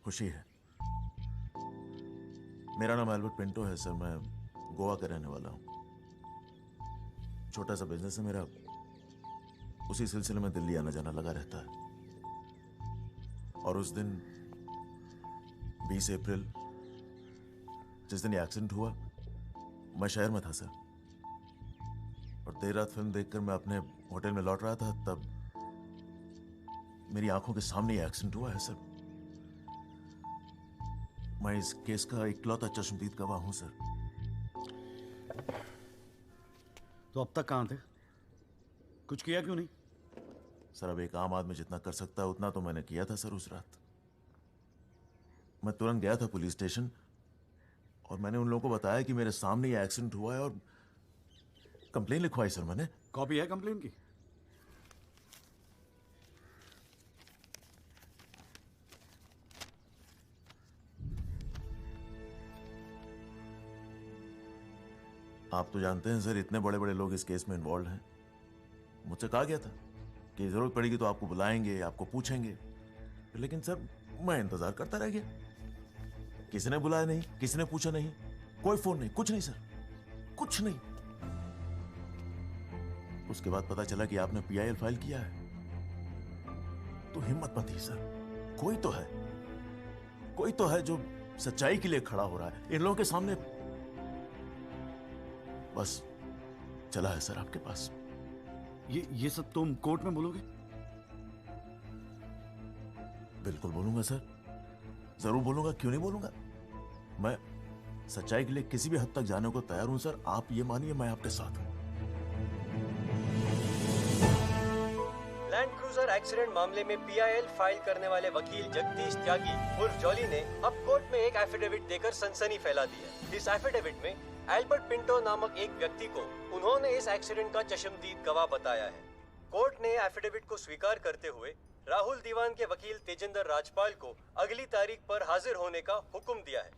खुशी है। मेरा नाम एल्बर्ट पिंटो है सर, मैं गोवा का रहने वाला हूँ। छोटा सा बिजनेस है मेरा, उसी सिलसिले में दिल्ली आना जाना लगा रहता है। और उस दिन 20 अप्रैल, जिस दिन ये एक्सीडेंट हुआ, मैं शहर में था सर, और देर रात फिल्म देखकर मैं अपने होटल में लौट रहा था, तब मेरी आंखों के सामने ये एक्सीडेंट हुआ है सर। मैं इस केस का इकलौता चश्मदीद गवाह हूं सर। तो अब तक कहाँ थे? कुछ किया क्यों नहीं? सर, अब एक आम आदमी जितना कर सकता है उतना तो मैंने किया था सर। उस रात मैं तुरंत गया था पुलिस स्टेशन, और मैंने उन लोगों को बताया कि मेरे सामने ये एक्सीडेंट हुआ है, और कंप्लेन लिखवाई सर मैंने। कॉपी है कंप्लेन की? आप तो जानते हैं सर, इतने बड़े बड़े लोग इस केस में इन्वॉल्व हैं। मुझसे कहा गया था कि जरूरत पड़ेगी तो आपको बुलाएंगे, आपको पूछेंगे, लेकिन सर मैं इंतजार करता रह गया। किसी ने बुलाया नहीं, किसी ने पूछा नहीं, कोई फोन नहीं, कुछ नहीं सर, कुछ नहीं। उसके बाद पता चला कि आपने PIL फाइल किया है, तो हिम्मत मत ही सर। कोई तो है जो सच्चाई के लिए खड़ा हो रहा है इन लोगों के सामने। बस चला है सर आपके पास। ये सब तुम कोर्ट में बोलोगे? बिल्कुल बोलूंगा सर, जरूर बोलूंगा, क्यों नहीं बोलूंगा। मैं सच्चाई के लिए किसी भी हद तक जाने को तैयार हूं सर। आप ये मानिए, मैं आपके साथ हूं। लैंड क्रूजर एक्सीडेंट मामले में PIL फाइल करने वाले वकील जगदीश त्यागी उर्फ जॉली ने अब कोर्ट में एक एफिडेविट देकर सनसनी फैला दी है। इस एफिडेविट में एल्बर्ट पिंटो नामक एक व्यक्ति को उन्होंने इस एक्सीडेंट का चश्मदीद गवाह बताया है। कोर्ट ने एफिडेविट को स्वीकार करते हुए राहुल दीवान के वकील तेजिंदर राजपाल को अगली तारीख पर हाजिर होने का हुक्म दिया है।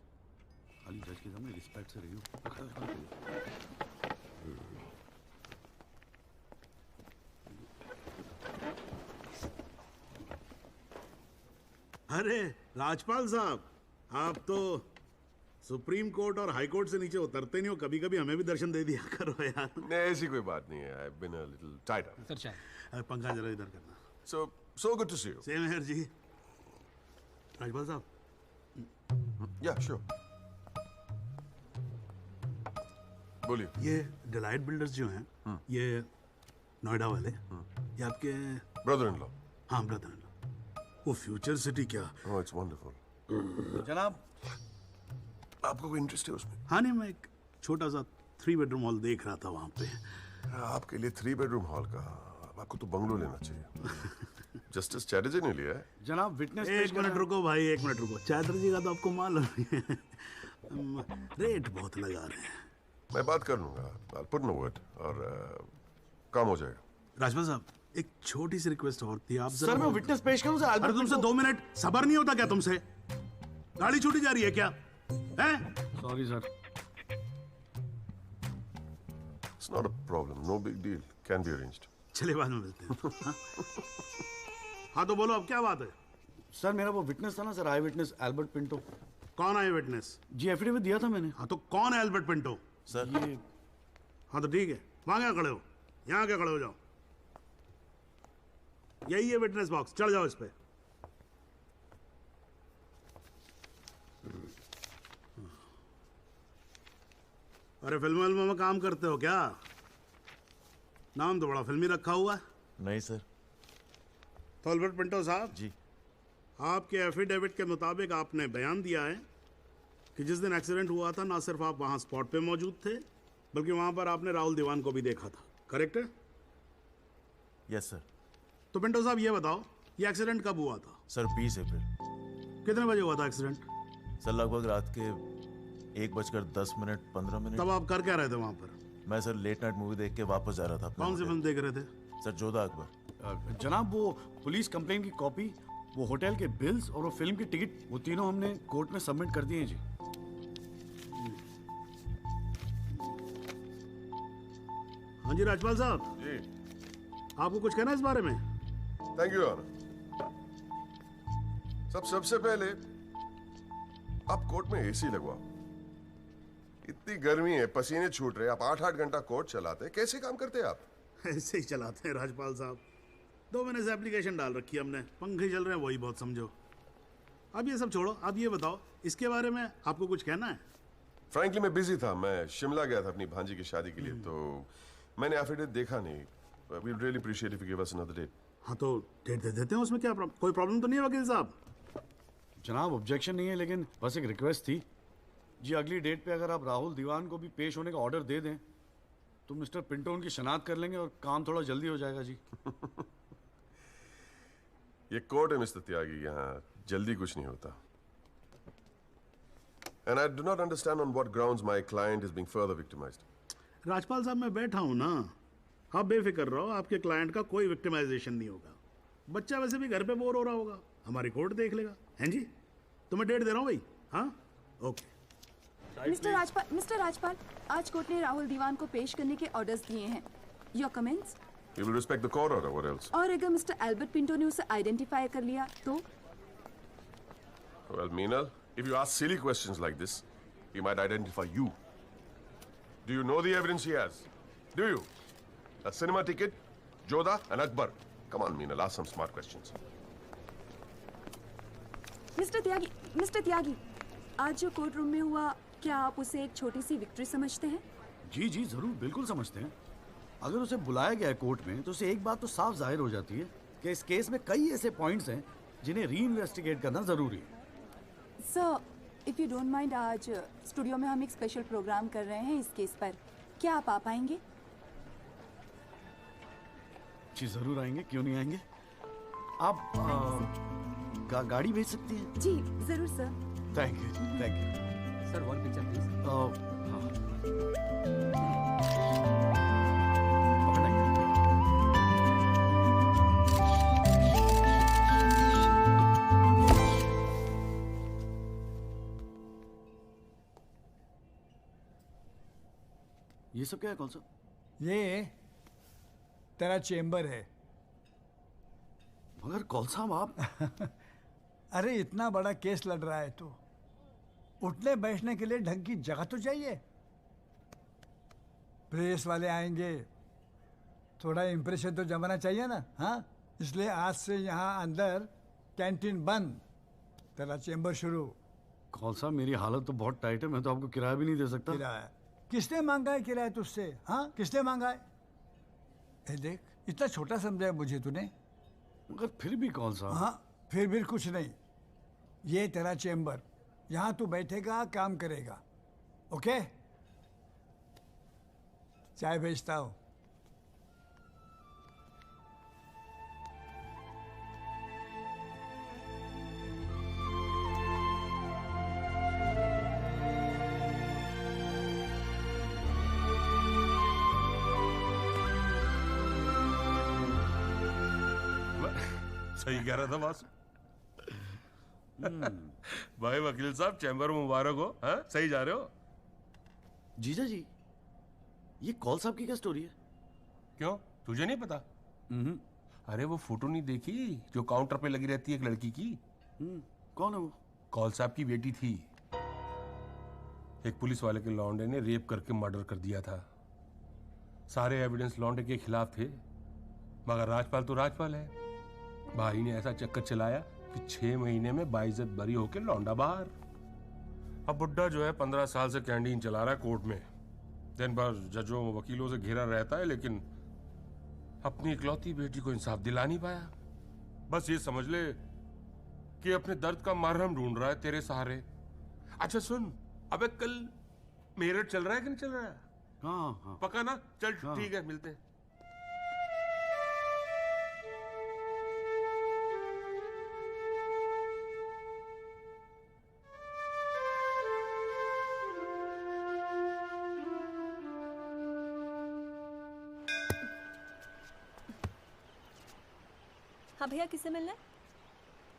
खाली जज के सामने रिस्पेक्ट से रहियो। अरे राजपाल साहब, आप तो सुप्रीम कोर्ट और हाई कोर्ट से नीचे उतरते नहीं हो, कभी कभी हमें भी दर्शन दे दिया करो यार। नहीं, ऐसी कोई बात नहीं है। I've been a little tied up. Sir चाय। पंखा जरा इधर करना। So good to see you. Same here जी। राजपाल साहब। Yeah, sure. बोलिए। ये डिलाइट बिल्डर्स जो हैं, ये नोएडा वाले, ये आपके ब्रदर-इन-लॉ। हाँ, ब्रदर-इन-लॉ। वो फ्यूचर सिटी क्या? Oh, it's wonderful. जनाब, आपको कोई इंटरेस्ट है उसमें? हाँ नहीं, मैं एक छोटा सा 3 बेडरूम हॉल देख रहा था वहाँ पे। आपके लिए 3 बेडरूम हॉल का, आपको तो बंगलो लेना चाहिए। जस्टिस चैटर्जी ने लिया है। जनाब विटनेस। एक मिनट रुको भाई, एक मिनट रुको। चैटर्जी का तो आपको मालूम है, रेट बहुत लगा रहे हैं। मैं बात कर लूंगा। I'll put in a word और काम हो जाएगा। राजपाल साहब, एक छोटी सी रिक्वेस्ट और थी। आप सर, मैं विटनेस पेश करूं सर? अरे तुमसे 2 मिनट सबर नहीं होता क्या तुमसे? गाड़ी छूटी जा रही है क्या? हैं? Sorry sir. It's not a problem. No big deal. Can be arranged. चलिए बाद में मिलते हैं। हाँ तो बोलो, अब क्या बात है? सर मेरा वो विटनेस था ना सर, आई विटनेस एल्बर्ट पिंटो। कौन आई विटनेस? जी एफिडेविट दिया था मैंने। हाँ तो कौन है एल्बर्ट पिंटो? सर ये। हाँ तो ठीक है, वहां क्या खड़े हो? यहाँ क्या खड़े हो जाओ। यही है विटनेस बॉक्स, चढ़ जाओ इस पे। अरे फिल्मों में काम करते हो क्या? नाम तो बड़ा फिल्मी रखा हुआ है। नहीं सर। तो एल्बर्ट पिंटो साहब जी, आपके एफिडेविट के मुताबिक आपने बयान दिया है कि जिस दिन एक्सीडेंट हुआ था ना सिर्फ आप वहां स्पॉट पे मौजूद थे, बल्कि वहां पर आपने राहुल दीवान को भी देखा था, करेक्ट है? Yes sir. तो पिंटो साहब ये बताओ, ये एक्सीडेंट कब हुआ था? सर 20 अप्रैल। कितने बजे हुआ था एक्सीडेंट? सर लगभग रात के 1:10 तब आप कर क्या रहे थे वहां पर? मैं सर लेट नाइट मूवी देख के वापस जा रहा था अपने कौन सी फिल्म देख रहे थे? सर जोधा अकबर। जनाब वो पुलिस कंप्लेंट की कॉपी, वो होटल के बिल्स और वो फिल्म की टिकट, वो तीनों हमने कोर्ट में सबमिट कर दिए हैं जी। हाँ जी राजपाल साहब जी, आपको कुछ कहना है इस बारे में? Thank you honour. सबसे पहले आप कोर्ट में एसी लगवाओ। इतनी गर्मी है, पसीने छूट रहे, आप 8-8 घंटा कोर्ट चलाते हैं, कैसे काम करते हैं आप? ऐसे ही चलाते हैं राजपाल साहब। 2 महीने से एप्लीकेशन डाल रखी है हमने, पंखे चल रहे हैं, वही बहुत समझो। अब ये सब छोड़ो, अब ये बताओ इसके बारे में आपको कुछ कहना है? फ्रैंकली मैं बिजी था, मैं शिमला गया था अपनी भांजी की शादी के लिए, तो मैंने एफिडेविट देखा नहीं। We really appreciate if you give us another date. हाँ तो डेट दे देते हैं, उसमें क्या कोई प्रॉब्लम तो नहीं है वकील साहब? जनाब ऑब्जेक्शन नहीं है, लेकिन बस एक रिक्वेस्ट थी जी, अगली डेट पे अगर आप राहुल दीवान को भी पेश होने का ऑर्डर दे दें तो मिस्टर पिंटो उनकी शनाख्त कर लेंगे और काम थोड़ा जल्दी हो जाएगा जी। ये कोर्ट है मिस्टर त्यागी, यहाँ जल्दी कुछ नहीं होता। And I do not understand on what grounds my client is being further victimized. Rajpal साहब मैं बैठा हूँ ना, आप बेफिक्र रहो, आपके क्लाइंट का कोई विक्टिमाइजेशन नहीं होगा। बच्चा वैसे भी घर पे बोर हो रहा होगा, हमारी कोर्ट देख लेगा। हैं जी? तो मैं डेट दे रहा हूँ भाई। हाँ ओके। मिस्टर राजपाल, आज कोर्ट ने राहुल दीवान को पेश करने के ऑर्डर्स दिए हैं। Your comments? We will respect the court order. What else? और अगर मिस्टर एल्बर्ट पिंटो ने उसे आइडेंटिफाई कर लिया तो? Well, Meenal, if you ask silly questions like this, he might identify you. Do you know the evidence he has? Do you? A cinema ticket, Jodha and Akbar. Come on, Meenal, ask some smart questions. Mister Tyagi, आज जो court room में हुआ, क्या आप उसे एक छोटी सी victory समझते हैं? जी जी जरूर, बिल्कुल समझते हैं। अगर उसे बुलाया गया है कोर्ट में तो उसे एक बात तो साफ जाहिर हो जाती है कि इस केस में कई ऐसे पॉइंट्स हैं जिन्हें री इन्वेस्टिगेट करना जरूरी है। Sir, if you don't mind, आज स्टूडियो में हम एक स्पेशल प्रोग्राम कर रहे हैं इस केस पर, क्या आप आ पाएंगे? जी जरूर आएंगे, क्यों नहीं आएंगे। आप गाड़ी भेज सकती हैं? जी जरूर sir. Thank you sir, one picture please. ये सब क्या है कौन सा? ये तेरा चेम्बर है। मगर कौन सा आप? अरे इतना बड़ा केस लड़ रहा है तो उठने बैठने के लिए ढंग की जगह तो चाहिए। प्रेस वाले आएंगे, थोड़ा इम्प्रेशन तो जमाना चाहिए ना। हाँ, इसलिए आज से यहाँ अंदर कैंटीन बंद, तेरा चेंबर शुरू। कौन सा, मेरी हालत तो बहुत टाइट है, मैं तो आपको किराया भी नहीं दे सकता। किराया किसने मांगा है? किराया तुझसे? हाँ, किसने मांगा है? ए देख, इतना छोटा समझा है मुझे तूने। मगर फिर भी कौन सा? हाँ, फिर भी कुछ नहीं। ये तेरा चेंबर, यहाँ तू बैठेगा, काम करेगा। ओके, चाय भेजता हूँ। सही कह रहा था बॉस। भाई वकील साहब, चैम्बर मुबारक हो। हाँ, सही जा रहे हो। जीजा जी, ये कॉल साहब की क्या स्टोरी है? क्यों, तुझे नहीं पता? अरे वो फोटो नहीं देखी जो काउंटर पे लगी रहती है एक लड़की की? कौन है वो? कॉल साहब की बेटी थी। एक पुलिस वाले के लौंडे ने रेप करके मर्डर कर दिया था। सारे एविडेंस लौंडे के खिलाफ थे, मगर राजपाल तो राजपाल है। भाई ने ऐसा चक्कर चलाया कि 6 महीने में बाइज्जत बरी होके लौंडा बाहर। अब बुड्ढा जो है 15 साल से कैंटीन चला रहा है कोर्ट में। दिन भर जजों वकीलों से घिरा रहता है, लेकिन अपनी इकलौती बेटी को इंसाफ दिला नहीं पाया। बस ये समझ ले कि अपने दर्द का मरहम ढूंढ रहा है तेरे सहारे। अच्छा सुन, अबे कल मेरठ चल रहा है कि नहीं चल रहा है? हाँ। पक्का ना? चल ठीक है, मिलते हैं। हाँ भैया, किससे मिलना है?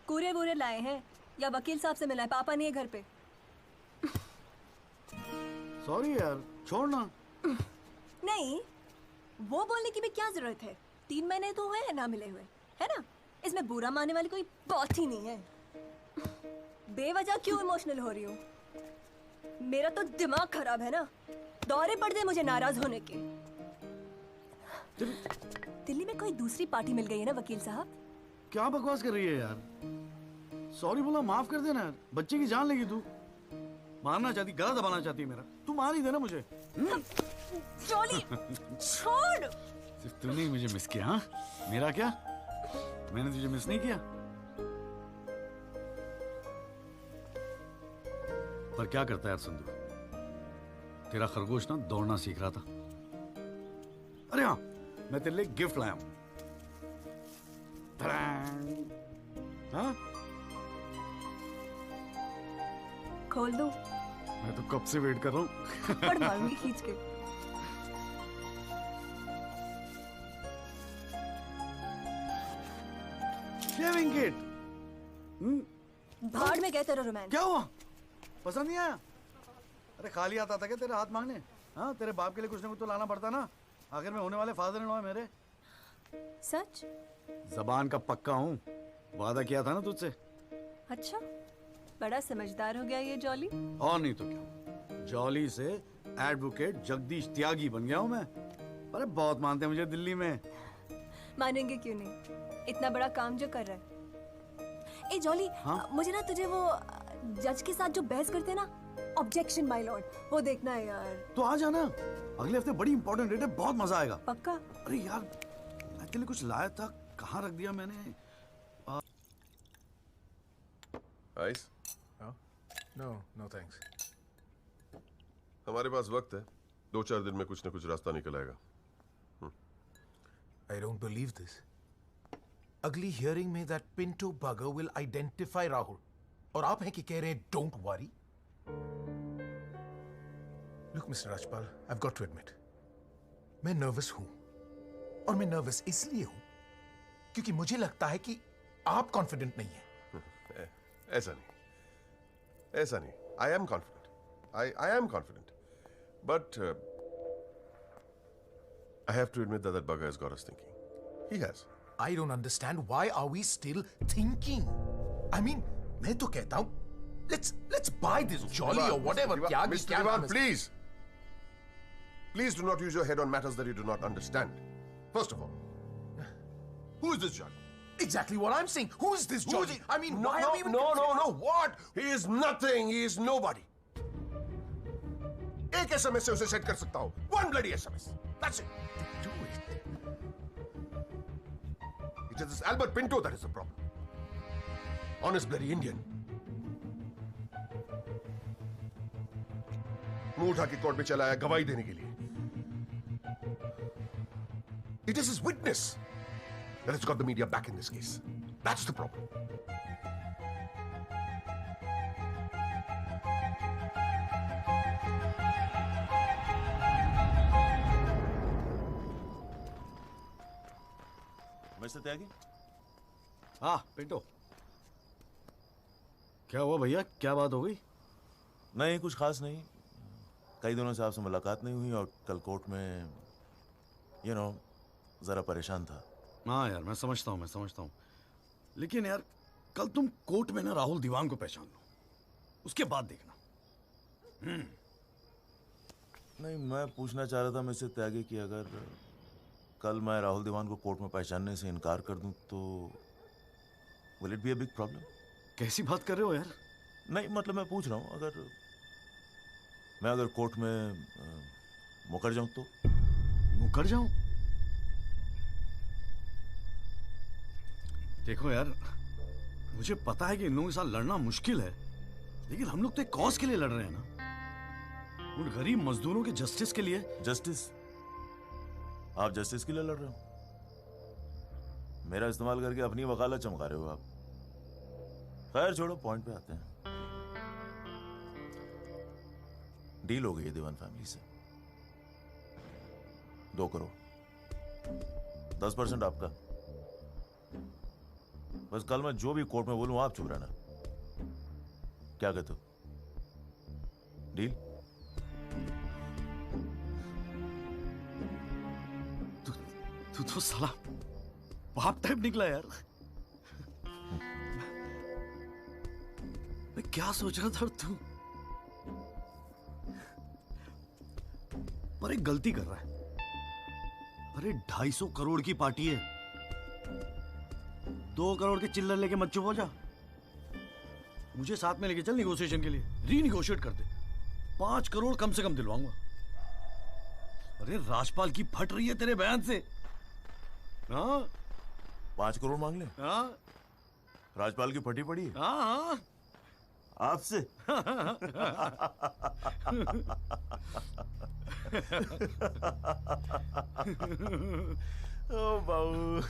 कूरे वूरे लाए हैं या वकील साहब से मिलना है? पापा नहीं है घर पे। सॉरी यार, छोड़ ना। नहीं, वो बोलने की भी क्या जरूरत है? 3 महीने तो हुए हैं ना मिले हुए, है ना? इसमें बुरा मानने वाली कोई बात ही नहीं है। बेवजह क्यों इमोशनल हो रही हूँ? मेरा तो दिमाग खराब है ना, दौरे पड़ गए मुझे नाराज होने के। दिल्ली में कोई दूसरी पार्टी मिल गई है ना वकील साहब? क्या बकवास कर रही है यार? सॉरी बोला, माफ कर देना यार। बच्चे की जान लेगी तू। मारना चाहती, गला दबाना चाहती है मेरा। तू मार ही देना मुझे। जॉली, छोड़। सिर्फ तूने ही मुझे मिस किया? हाँ, मेरा क्या? मैंने तुझे मिस नहीं किया। पर क्या करता है यार संधू, तेरा खरगोश ना दौड़ना सीख रहा था। अरे हाँ, मैं तेरे लिए गिफ्ट लाया हूं। हाँ? खोल दो। मैं तो कब से वेट कर रहा हूँ। पड़ मारूंगी खींच के। Shaving kit. भाड़ में गए तेरा रोमांस। क्या हुआ? पसंद नहीं आया? अरे खाली आता था क्या तेरे हाथ मांगने? हाँ, तेरे बाप के लिए कुछ ना कुछ तो लाना पड़ता ना। आखिर में होने वाले फादर इन लॉ है मेरे। सच? जबान का पक्का हूँ, वादा किया था ना तुझसे। अच्छा, बड़ा समझदार हो गया ये जॉली। और नहीं तो क्या, जॉली से एडवोकेट जगदीश त्यागी बन गया हूँ मैं। अरे बहुत मानते हैं मुझे दिल्ली में। मानेंगे क्यों नहीं, इतना बड़ा काम जो कर रहा है। ए जॉली, हाँ? मुझे ना तुझे वो जज के साथ जो बहस करते हैं ना, ऑब्जेक्शन माय लॉर्ड, वो देखना है यार। तो आ जाना, अगले हफ्ते बड़ी इंपॉर्टेंट डेट है, बहुत मजा आएगा। पक्का? अरे यार, मैं तेरे लिए कुछ लाया था, कहाँ रख दिया मैंने? आइस? No thanks. हमारे पास वक्त है, 2-4 दिन में कुछ ना कुछ रास्ता निकल आएगा। I don't believe this. अगली हियरिंग में that Pinto bugger will identify Rahul, और आप हैं कि कह रहे हैं don't worry? Look, Mr. Rajpal, I've got to admit, मैं नर्वस हूं, और मैं नर्वस इसलिए हूं क्योंकि मुझे लगता है कि आप कॉन्फिडेंट नहीं हैं। ऐसा नहीं। I am confident. I am confident. But I have to admit that bugger has got us thinking. He has. I don't understand why are we still thinking? I mean, मैं तो कहता हूं let's buy this jolly or whatever. Mr. Diwan, please. Please do not use your head on matters that you do not understand. First of all, who is this Jolly? Exactly what I'm saying. Who is this Jolly? I mean, No, why are we even no. What? He is nothing. He is nobody. एक SMS से उसे set कर सकता हूँ. One bloody SMS. That's it. Do it. It is this Albert Pinto that is the problem. Honest bloody Indian. मुंह उठा के court में चला आया गवाही देने के लिए. It is his witness that has got the media back in this case. That's the problem. Mister Tyagi? हाँ पिंटो, क्या हुआ भैया, क्या बात हो गई? नहीं, कुछ खास नहीं. कई दिनों से आपसे मुलाकात नहीं हुई और कल कोर्ट में जरा परेशान था. हाँ यार, मैं समझता हूँ. लेकिन यार, कल तुम कोर्ट में ना राहुल दीवान को पहचान लो, उसके बाद देखना. नहीं, मैं पूछना चाह रहा था मिस्टर त्यागी कि अगर कल मैं राहुल दीवान को कोर्ट में पहचानने से इनकार कर दूं तो will it be a big problem? कैसी बात कर रहे हो यार? नहीं, मतलब मैं पूछ रहा हूँ, अगर कोर्ट में मुकर जाऊं तो? मुकर जाऊं? देखो यार, मुझे पता है कि इन लोगों के साथ लड़ना मुश्किल है, लेकिन हम लोग तो एक कॉज के लिए लड़ रहे हैं ना, उन गरीब मजदूरों के जस्टिस के लिए. जस्टिस? आप जस्टिस के लिए लड़ रहे हो? मेरा इस्तेमाल करके अपनी वकालत चमका रहे हो आप. खैर छोड़ो, पॉइंट पे आते हैं. डील हो गई है दीवान फैमिली से. 2 करोड़, 10% आपका. बस कल मैं जो भी कोर्ट में बोलूं आप चुप रहना. क्या कहते हो? डील? तू तो साला बाप टाइप निकला यार. मैं क्या सोच रहा था तू, पर एक गलती कर रहा है. अरे 250 करोड़ की पार्टी है, 2 करोड़ के चिल्लर लेके मत चुप हो जा. मुझे साथ में लेके चल निगोशिएशन के लिए, रीनिगोशिएट कर दे. 5 करोड़ कम से कम दिलवाऊंगा. अरे राजपाल की फट रही है तेरे बयान से. हाँ, 5 करोड़ मांग ले? हाँ, राजपाल की फटी पड़ी है? हाँ, आपसे? ओ बाबू.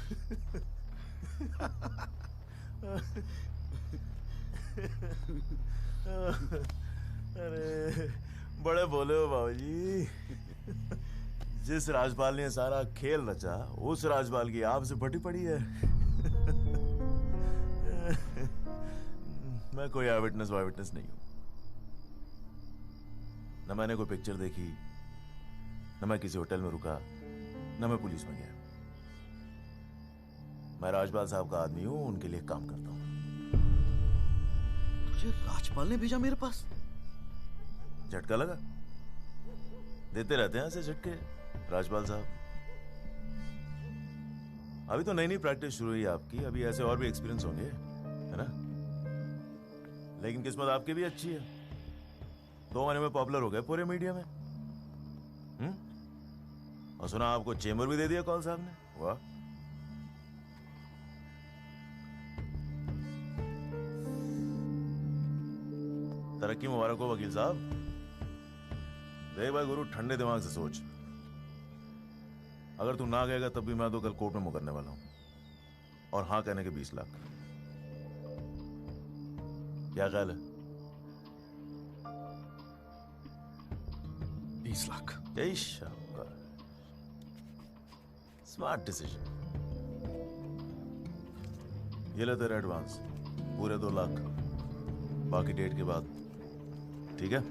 अरे बड़े बोले हो बाबूजी. जिस राजपाल ने सारा खेल रचा, उस राजपाल की आपसे फटी पड़ी है. मैं कोई आई विटनेस नहीं हूं. न मैंने कोई पिक्चर देखी, न मैं किसी होटल में रुका, न मैं पुलिस में गया. मैं राजपाल साहब का आदमी हूं, उनके लिए काम करता हूं. तुझे राजपाल ने भेजा मेरे पास? झटका लगा? देते रहते हैं ऐसे झटके राजपाल साहब. अभी तो नई प्रैक्टिस शुरू हुई आपकी, अभी ऐसे और भी एक्सपीरियंस होंगे, है ना? लेकिन किस्मत आपकी भी अच्छी है, 2 महीने में पॉपुलर हो गए पूरे मीडिया में. और सुना आपको चेंबर भी दे दिया कौल साहब ने. वाह. तरक्की मुबारक हो वकील साहब. देख भाई गुरु, ठंडे दिमाग से सोच. अगर तू ना गएगा तब भी मैं तो कल कोर्ट में मुकरने वाला हूं, और हां कहने के 20 लाख. क्या ख्याल है? 20 लाख? जय शाबाश. Smart decision. ये ले तेरा एडवांस, पूरे 2 लाख, बाकी डेट के बाद. ठीक है?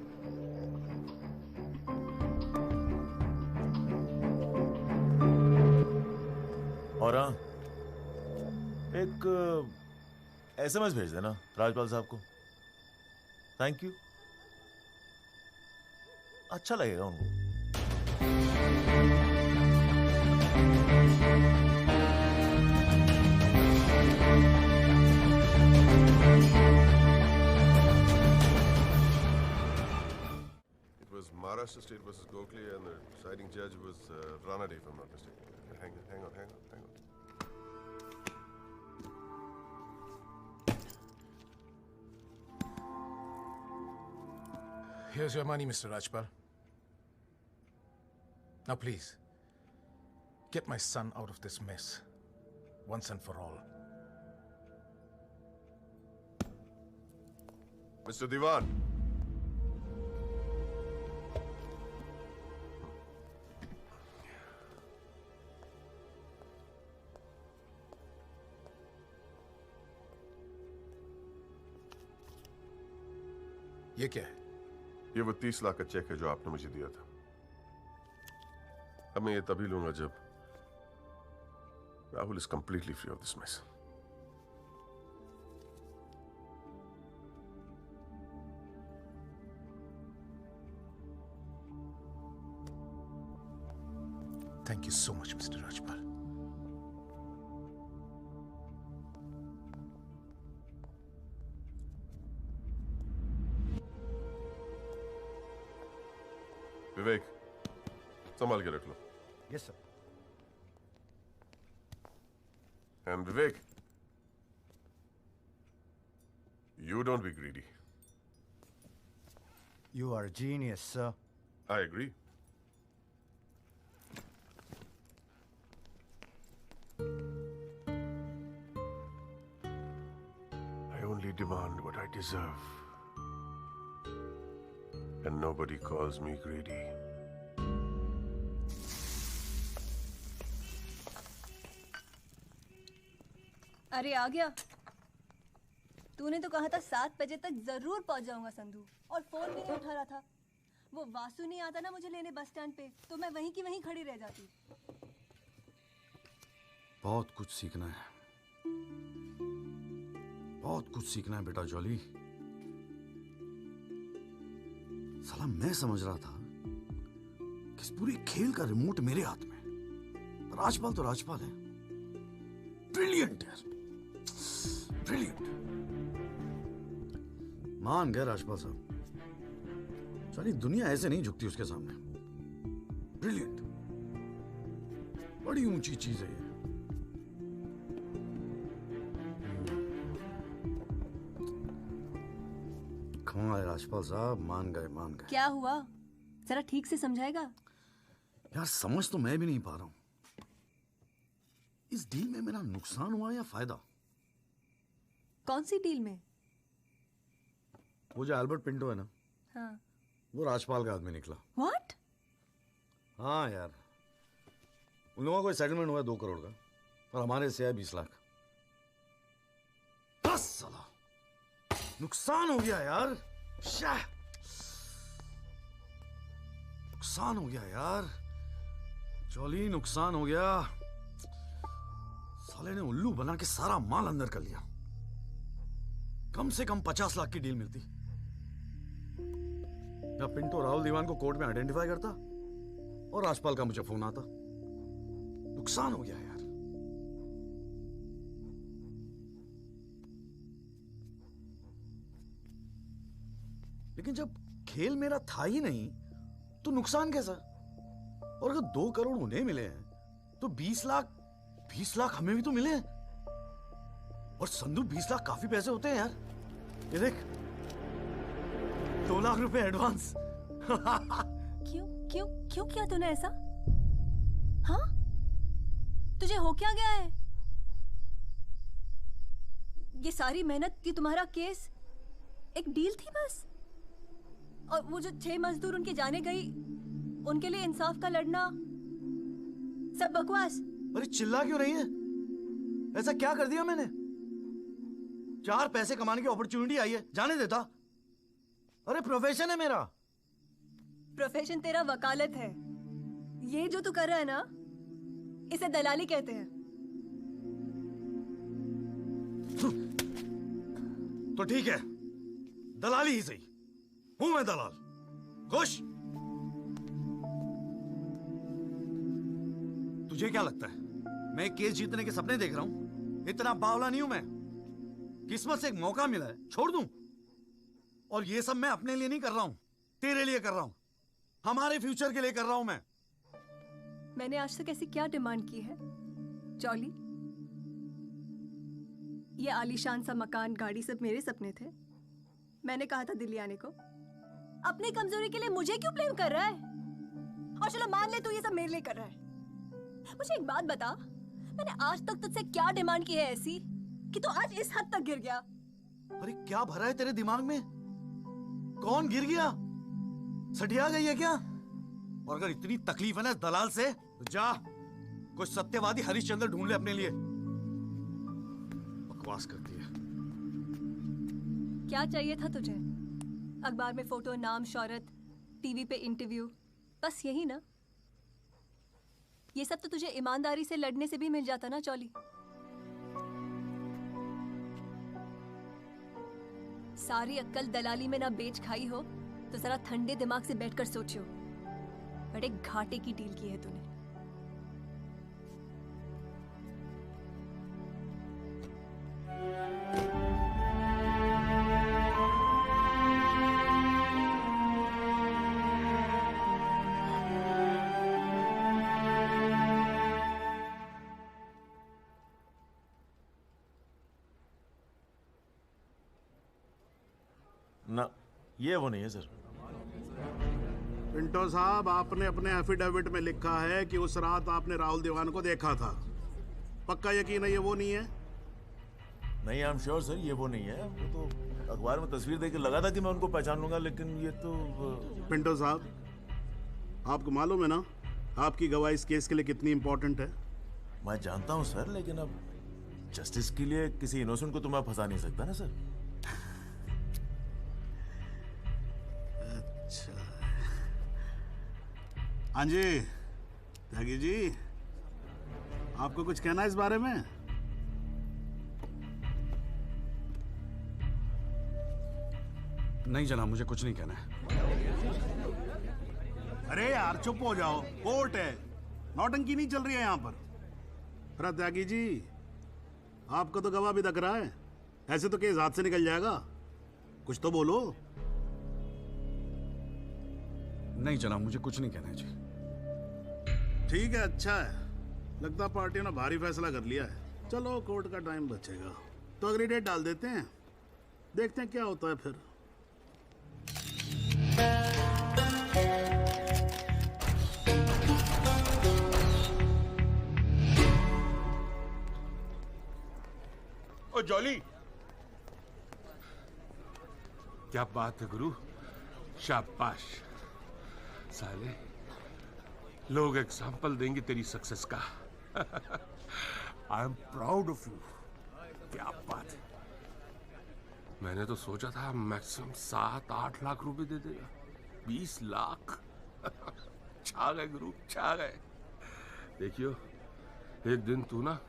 और हाँ, एक SMS भेज देना राजपाल साहब को. Thank you. अच्छा लगेगा उनको। It was Maharashtra State versus Gokhale, and the deciding judge was Ranade, if I'm not mistaken. Hang on. Here's your money, Mr. Rajpal. Now, please, get my son out of this mess, once and for all. Mr. Diwan. ये क्या है? ये वो 30 लाख का check है जो आपने मुझे दिया था। अब मैं ये तभी लूंगा जब Rahul is completely free of this mess. Thank you so much, Mr. Rajpal. Vivek, संभाल के रख लो। Yes sir. And Vivek, you don't be greedy. You are a genius, sir. I agree. I only demand what I deserve. And nobody calls me greedy. अरे आ गया। तूने तो कहा था 7 बजे तक जरूर पहुंच जाऊंगा संधू, और फोन भी नहीं उठा रहा था। वो वासु नहीं आता ना मुझे लेने बस स्टैंड पे, तो मैं वहीं की वहीं खड़ी रह जाती। बहुत कुछ सीखना है, बहुत कुछ सीखना है बेटा जॉली। साला मैं समझ रहा था कि इस पूरे खेल का रिमोट मेरे हाथ में। राजपाल तो राजपाल है, ब्रिलियंट है, ब्रिलियंट। मान गए राजपाल साहब, सारी दुनिया ऐसे नहीं झुकती उसके सामने। ब्रिलियंट, बड़ी ऊंची चीज है ये। कमाल है राजपाल साहब, मान गए मान गए। क्या हुआ, जरा ठीक से समझाएगा? यार समझ तो मैं भी नहीं पा रहा हूं, इस डील में मेरा नुकसान हुआ या फायदा? कौन सी डील में? वो जो एल्बर्ट पिंटो है ना, हाँ। वो राजपाल का आदमी निकला। What? हाँ यार, उन लोगों को सेटलमेंट हुआ 2 करोड़ का, और हमारे से है 20 लाख। बस साला नुकसान हो गया यार, नुकसान हो गया यार, जॉली नुकसान हो गया। साले ने उल्लू बना के सारा माल अंदर कर लिया। कम से कम 50 लाख की डील मिलती। या पिंटो राहुल दीवान को कोर्ट में आइडेंटिफाई करता और राजपाल का मुझे फोन आता। नुकसान हो गया यार। लेकिन जब खेल मेरा था ही नहीं तो नुकसान कैसा? और अगर 2 करोड़ उन्हें मिले हैं तो 20 लाख हमें भी तो मिले हैं। और संदू 20 लाख काफी पैसे होते हैं यार। ये देख, 2 लाख रुपए एडवांस। क्यों किया तूने ऐसा? हाँ, तुझे हो क्या गया है? ये सारी मेहनत की, तुम्हारा केस एक डील थी बस? और वो जो 6 मजदूर उनके जाने गई, उनके लिए इंसाफ का लड़ना सब बकवास। अरे चिल्ला क्यों रही है? ऐसा क्या कर दिया मैंने? 4 पैसे कमाने की अपॉर्चुनिटी आई है, जाने देता? अरे प्रोफेशन है मेरा। प्रोफेशन तेरा वकालत है। ये जो तू कर रहा है ना, इसे दलाली कहते हैं। तो ठीक है, दलाली ही सही। हूं मैं दलाल? खुश? तुझे क्या लगता है मैं केस जीतने के सपने देख रहा हूं? इतना बावला नहीं हूं मैं। किस्मत से एक मौका मिला है, छोड़ दूं? और ये सब मैं अपने लिए नहीं कर रहा हूं, तेरे लिए कर रहा हूं, हमारे फ्यूचर के लिए कर रहा हूं मैं। मैंने आज तक ऐसी क्या डिमांड की है जॉली? ये आलीशान सा मकान, गाड़ी सब मेरे सपने थे। मैंने कहा था दिल्ली आने को। अपनी कमजोरी के लिए मुझे क्यों ब्लेम कर रहा है? और चलो मान ले तू ये सब मेरे लिए कर रहा है। मुझे एक बात बता, मैंने आज तक तुझसे क्या डिमांड की है ऐसी कि तू आज इस हद तक गिर गया? अरे क्या भरा है तेरे दिमाग में? कौन गिर गया? सटिया गई है क्या? और अगर इतनी तकलीफ है ना इस दलाल से, तो जा कोई सत्यवादी हरिश्चंद्र ढूंढ ले अपने लिए। बकवास करती है। क्या चाहिए था तुझे? अखबार में फोटो, नाम, शोहरत, टीवी पे इंटरव्यू, बस यही ना? ये सब तो तुझे ईमानदारी से लड़ने से भी मिल जाता ना चौली। सारी अक्कल दलाली में ना बेच खाई हो तो जरा ठंडे दिमाग से बैठकर सोचो। बड़े घाटे की डील की है तूने। ना, ये वो नहीं है सर। पिंटो साहब, आपने अपने एफिडेविट में लिखा है कि उस रात आपने राहुल दीवान को देखा था। पक्का यकीन है ये वो नहीं है? नहीं, आई एम श्योर सर, ये वो नहीं है। वो तो अखबार में तस्वीर देख के लगा था कि मैं उनको पहचान लूंगा, लेकिन ये तो पिंटो साहब, आपको मालूम है ना आपकी गवाही इस केस के लिए कितनी इंपॉर्टेंट है? मैं जानता हूँ सर, लेकिन अब जस्टिस के लिए किसी इनोसेंट को तो मैं फंसा नहीं सकता ना सर। अच्छा, हाँ जी त्यागी जी, आपको कुछ कहना है इस बारे में? नहीं जनाब, मुझे कुछ नहीं कहना है। अरे यार चुप हो जाओ, कोर्ट है, नौटंकी नहीं चल रही है यहाँ पर। अरे त्यागी जी, आपको तो गवाह भी दिख रहा है, ऐसे तो केस हाथ से निकल जाएगा, कुछ तो बोलो। नहीं जनाब, मुझे कुछ नहीं कहना है जी। ठीक है, अच्छा है, लगता पार्टी ने भारी फैसला कर लिया है। चलो कोर्ट का टाइम बचेगा तो अगली डेट डाल देते हैं, देखते हैं क्या होता है फिर। ओ जॉली, क्या बात है गुरु, शाबाश। साले लोग एग्जाम्पल देंगे तेरी सक्सेस का। I am proud of you. क्या बात है। मैंने तो सोचा था मैक्सिमम 7-8 लाख रुपए दे देगा, 20 लाख। छा गए गुरु, छा गए। देखियो, एक दिन तू ना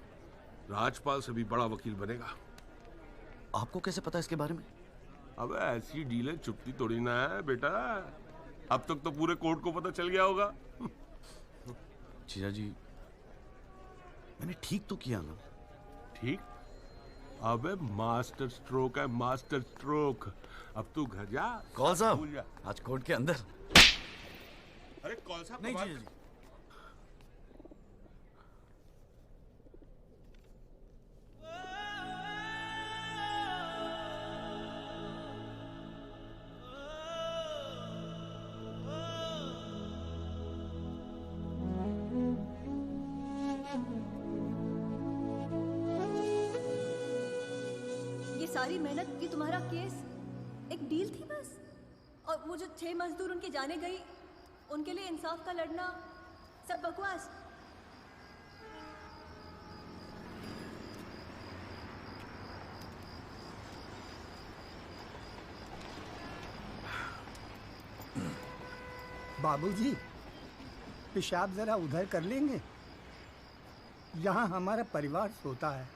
राजपाल से भी बड़ा वकील बनेगा। आपको कैसे पता इसके बारे में? अब ऐसी डीलें चुपती थोड़ी ना है बेटा। अब तक तो पूरे कोर्ट को पता चल गया होगा। जीजा जी, मैंने ठीक तो किया ना? ठीक? अबे मास्टर स्ट्रोक है, मास्टर स्ट्रोक। अब तू घर जा। कौल साहब, आज कोर्ट के अंदर। अरे कौल साहब नहीं जीजा जी। सारी मेहनत, ये तुम्हारा केस एक डील थी बस? और वो जो 6 मजदूर उनके जाने गई, उनके लिए इंसाफ का लड़ना सब बकवास? बाबूजी, पेशाब जरा उधर कर लेंगे, यहाँ हमारा परिवार सोता है।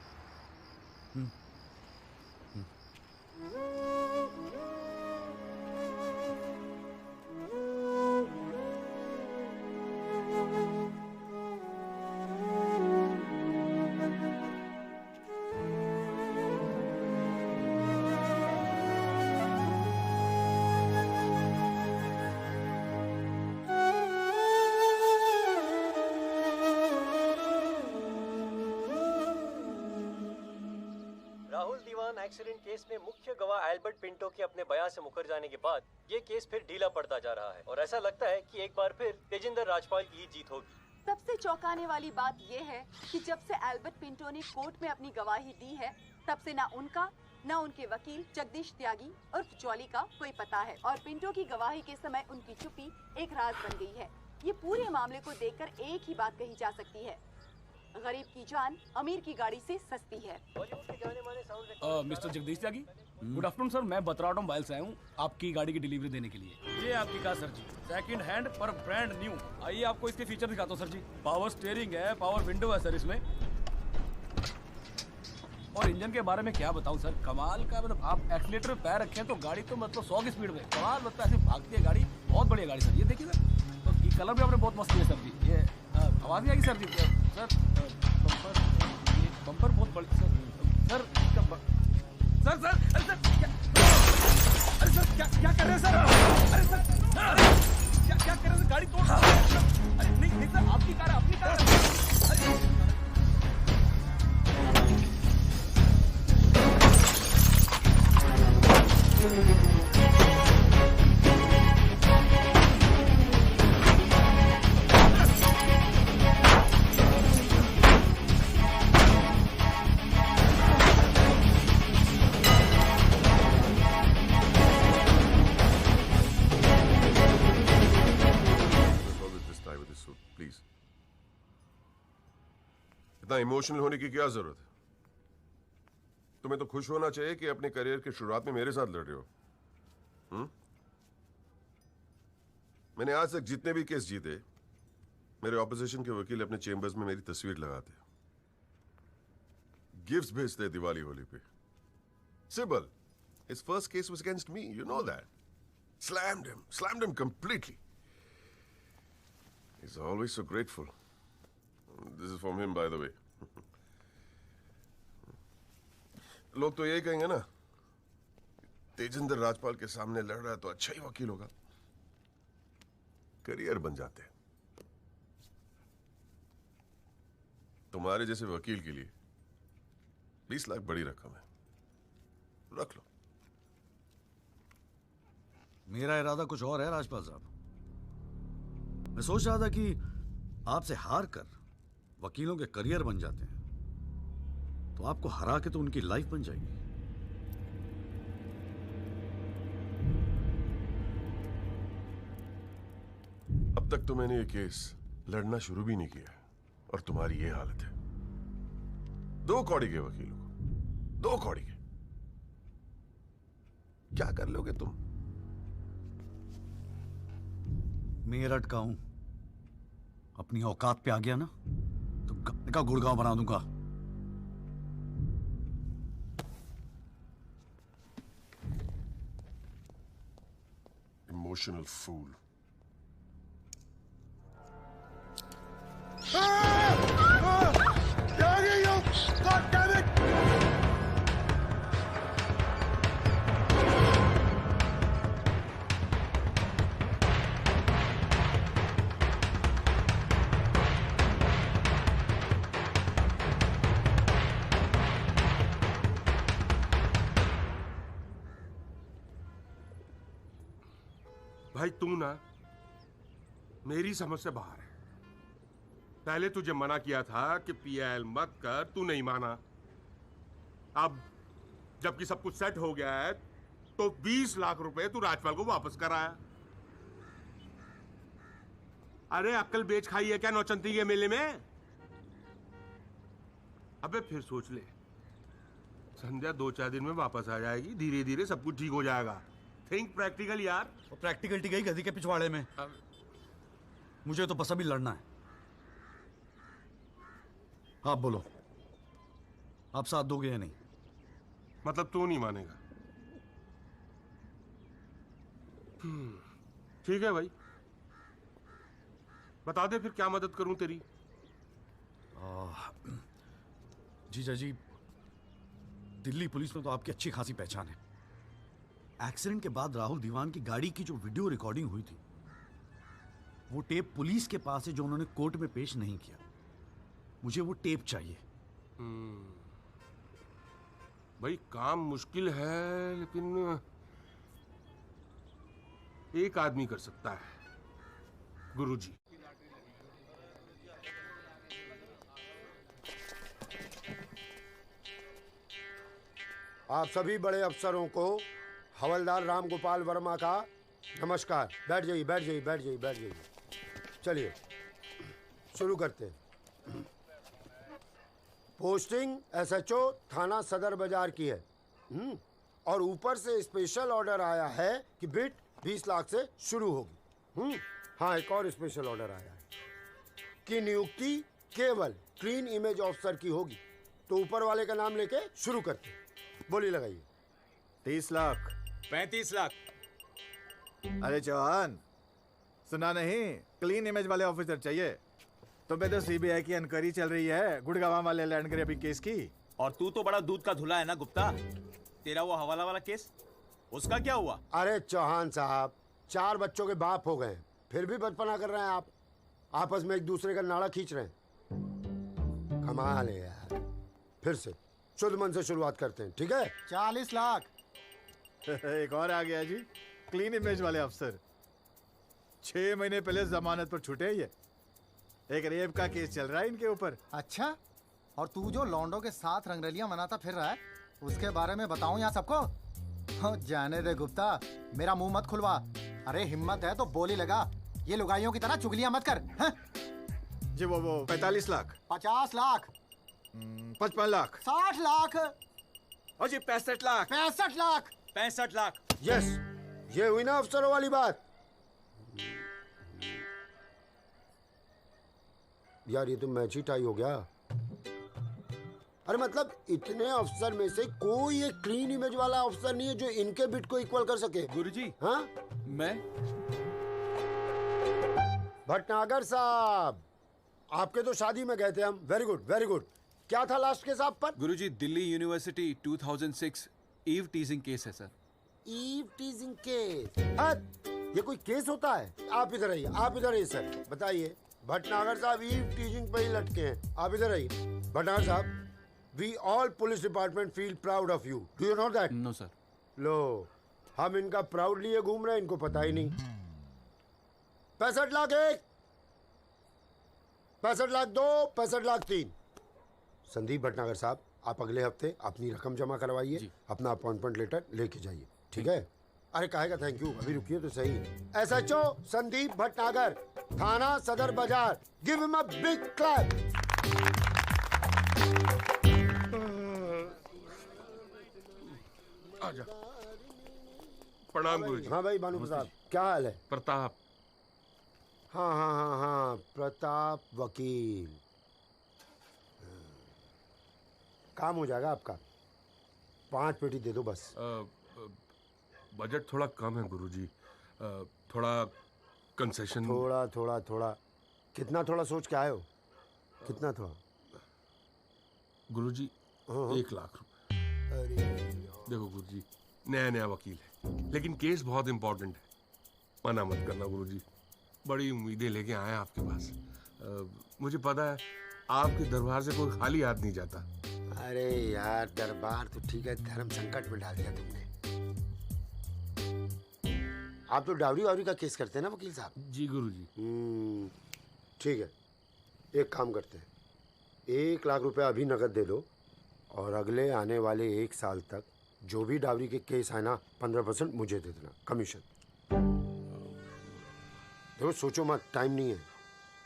एक्सीडेंट केस में मुख्य गवाह एल्बर्ट पिंटो के अपने बयान से मुकर जाने के बाद ये केस फिर ढीला पड़ता जा रहा है और ऐसा लगता है कि एक बार फिर तेजिंदर राजपाल की ही जीत होगी। सबसे चौंकाने वाली बात यह है कि जब से एल्बर्ट पिंटो ने कोर्ट में अपनी गवाही दी है तब से ना उनका न उनके वकील जगदीश त्यागी और जॉली का कोई पता है और पिंटो की गवाही के समय उनकी चुप्पी एक राज बन गई है। ये पूरे मामले को देखकर एक ही बात कही जा सकती है, गरीब की जान अमीर की गाड़ी से सस्ती है। मिस्टर जगदीश त्यागी, गुड आफ्टरनून सर। मैं बतराडो मोबाइल से आया हूँ आपकी गाड़ी की डिलीवरी देने के लिए। ये आपकी कार सर जी, सेकंड हैंड पर ब्रांड न्यू। आइए आपको इसके फीचर दिखाता हूँ सर जी। पावर स्टीयरिंग है, पावर विंडो है सर इसमें, और इंजन के बारे में क्या बताऊं सर, कमाल का। मतलब आप एक्सीलेटर पे पैर रखें तो गाड़ी तो मतलब 100 की स्पीड में कमाल लगता है, ऐसे भागती है गाड़ी। बहुत बढ़िया गाड़ी सर, ये देखिए सर। तो ये कलर भी आपने बहुत मस्त किया सर जी। ये आवाज नहीं आएगी सर जी। सर बम्पर बहुत बड़ी सर। सर सर सर अरे सर अरे सर क्या कर रहे हैं सर? अरे सर क्या कर रहे हैं सर? गाड़ी तोड़। अरे नहीं सर, आपकी कार है, अपनी कार है। प्लीज, इतना इमोशनल होने की क्या जरूरत है? तुम्हें तो खुश होना चाहिए कि अपने करियर की शुरुआत में मेरे साथ लड़ रहे हो। मैंने आज तक जितने भी केस जीते, मेरे ऑपोजिशन के वकील अपने चेंबर्स में मेरी तस्वीर लगाते, गिफ्ट्स भेजते दिवाली होली पे। Sibal, his first case was against me, you know that. Slammed him completely. He's always so grateful. This is from him, by the way. लोग तो यही कहेंगे ना, तेजिंदर राजपाल के सामने लड़ रहा है तो अच्छा ही वकील होगा। करियर बन जाते हैं। तुम्हारे जैसे वकील के लिए 20 लाख बड़ी रकम है, रख लो। मेरा इरादा कुछ और है राजपाल साहब। मैं सोच रहा था कि आपसे हार कर वकीलों के करियर बन जाते हैं तो आपको हरा के तो उनकी लाइफ बन जाएगी। अब तक तो मैंने ये केस लड़ना शुरू भी नहीं किया और तुम्हारी ये हालत है। 2 कौड़ी के वकीलों को, 2 कौड़ी के, क्या कर लोगे तुम? मेरठ का हूं, अपनी औकात पे आ गया ना तो गन्ने का गुड़गांव बना दूंगा। Emotional fool. भाई तू ना मेरी समझ से बाहर है। पहले तुझे मना किया था कि पीएल मत कर, तू नहीं माना। अब जबकि सब कुछ सेट हो गया है तो 20 लाख रुपए तू राजपाल को वापस कराया। अरे अक्ल बेच खाई है क्या नौचंती के मेले में? अबे फिर सोच ले, संध्या 2-4 दिन में वापस आ जाएगी, धीरे धीरे सब कुछ ठीक हो जाएगा। थिंक प्रैक्टिकल यार। और प्रैक्टिकलिटी गई गधी के पिछवाड़े में। मुझे तो बस अभी लड़ना है। आप बोलो, आप साथ दोगे या नहीं? मतलब तू नहीं मानेगा? ठीक है भाई, बता दे फिर क्या मदद करूं तेरी। जीजा जी, दिल्ली पुलिस में तो आपकी अच्छी खासी पहचान है। एक्सीडेंट के बाद राहुल दीवान की गाड़ी की जो वीडियो रिकॉर्डिंग हुई थी वो टेप पुलिस के पास है जो उन्होंने कोर्ट में पेश नहीं किया। मुझे वो टेप चाहिए। भाई काम मुश्किल है, लेकिन एक आदमी कर सकता है, गुरुजी। आप सभी बड़े अफसरों को हवलदार राम गोपाल वर्मा का नमस्कार। बैठ जाइए, बैठ जाइए, बैठ जाइए, बैठ जाइए। चलिए शुरू करते हैं। पोस्टिंग एसएचओ थाना सदर बाजार की है। और ऊपर से स्पेशल ऑर्डर आया है कि बिट 20 लाख से शुरू होगी। हाँ, एक और स्पेशल ऑर्डर आया है कि नियुक्ति केवल क्लीन इमेज ऑफिसर की होगी। तो ऊपर वाले का नाम लेके शुरू करते हैं। बोली लगाइए। 30 लाख 35 लाख। अरे चौहान, सुना नहीं? क्लीन इमेज वाले ऑफिसर चाहिए। तुम्हें तो सीबीआई की इंक्वायरी चल रही है गुड़गांव वाले लैंड ग्रैबिंग केस की। और तू तो बड़ा दूध का धुला है ना गुप्ता। तेरा वो हवाला वाला केस, उसका क्या हुआ? अरे चौहान साहब, 4 बच्चों के बाप हो गए, फिर भी बचपना कर रहे हैं आप। आपस में एक दूसरे का नाड़ा खींच रहे हैं। कमाल है यार। फिर से शुद्ध मन से शुरुआत करते हैं, ठीक है? 40 लाख। एक और आ गया जी, क्लीन इमेज वाले अफसर। 6 महीने पहले जमानत पर छूटे ये। एक रेप का केस चल रहा है इनके ऊपर। अच्छा, और तू जो लौंडों के साथ रंगरलियां मनाता फिर रहा है, उसके बारे में बताऊं यहाँ सबको? हो जाने दे गुप्ता, मेरा मुंह मत खुलवा। अरे हिम्मत है तो बोली लगा, ये लुगाइयों की तरह चुगलियां मत कर। हैं? जी वो 45 लाख। 50 लाख। 55 लाख। 60 लाख। और जी 65 लाख। 65 लाख। 65 लाख। यस, ये हुई ना अफसरों वाली बात। यार ये तो मैच ही टाई हो गया। अरे मतलब इतने अफसर में से कोई एक क्लीन इमेज वाला अफसर नहीं है जो इनके बिट को इक्वल कर सके। गुरुजी, हाँ? मैं भटनागर साहब, आपके तो शादी में गए थे हम। Very good, very good. क्या था लास्ट केस आप पर? गुरुजी, Delhi university 2006 eve teasing case है सर। Eve teasing case? ये कोई केस होता है? आप इधर आइए, आप इधर आइए सर, बताइए। भटनागर साहब ईव टीजिंग पे ही लटके हैं। आप इधर आइए। भटनागर साहब, we all police department feel proud of you. Do you know that? No sir. लो, हम इनका प्राउड लिए घूम रहे हैं, इनको पता ही नहीं। 65 लाख 1, 65 लाख 2, 65 लाख 3। संदीप भटनागर साहब, आप अगले हफ्ते अपनी रकम जमा करवाइए, अपना अपॉइंटमेंट लेटर लेके जाइए, ठीक है? अरे काहे का थैंक यू, अभी रुकिए तो सही। एसएचओ संदीप भटनागर, थाना सदर बाजार, give him a big clap. आजा। प्रणाम गुरुजी। हाँ भाई भानु प्रताप, क्या हाल है? प्रताप। हाँ हाँ हाँ हाँ, प्रताप वकील। काम हो जाएगा आपका। 5 पेटी दे दो बस। बजट थोड़ा कम है गुरुजी, थोड़ा कंसेशन। थोड़ा थोड़ा थोड़ा कितना थोड़ा सोच के आए हो? कितना थोड़ा? गुरुजी 1 लाख रुपए। अरे देखो गुरुजी, नया नया वकील है, लेकिन केस बहुत इंपॉर्टेंट है। मना मत करना गुरुजी, बड़ी उम्मीदें लेके आए हैं आपके पास। मुझे पता है आपके दरबार से कोई खाली हाथ नहीं जाता। अरे यार, दरबार तो ठीक है, धर्म संकट में डाल दिया तुमने। आप तो डावरी वावरी का केस करते हैं ना वकील साहब? जी गुरुजी। ठीक है, एक काम करते हैं, 1 लाख रुपए अभी नकद दे दो, और अगले आने वाले 1 साल तक जो भी डावरी के केस है ना, 15% मुझे दे देना कमीशन। देखो सोचो मत, टाइम नहीं है।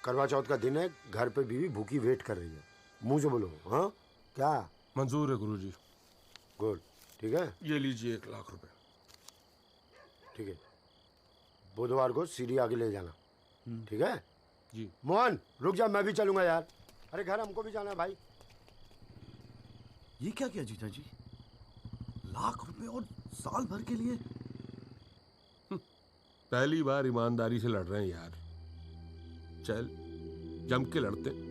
करवा चौथ का दिन है, घर पे बीवी भूखी वेट कर रही है। मुंह से बोलो। हाँ क्या? मंजूर है गुरुजी। गुड, ठीक है। ये लीजिए 1 लाख रुपए। ठीक है, बुधवार को सीढ़ी आगे ले जाना, ठीक है? जी। मोहन रुक जा, मैं भी चलूंगा यार। अरे घर हमको भी जाना है भाई। ये क्या किया जीजा जी? लाख रुपए और साल भर के लिए? पहली बार ईमानदारी से लड़ रहे हैं यार। चल जम के लड़ते।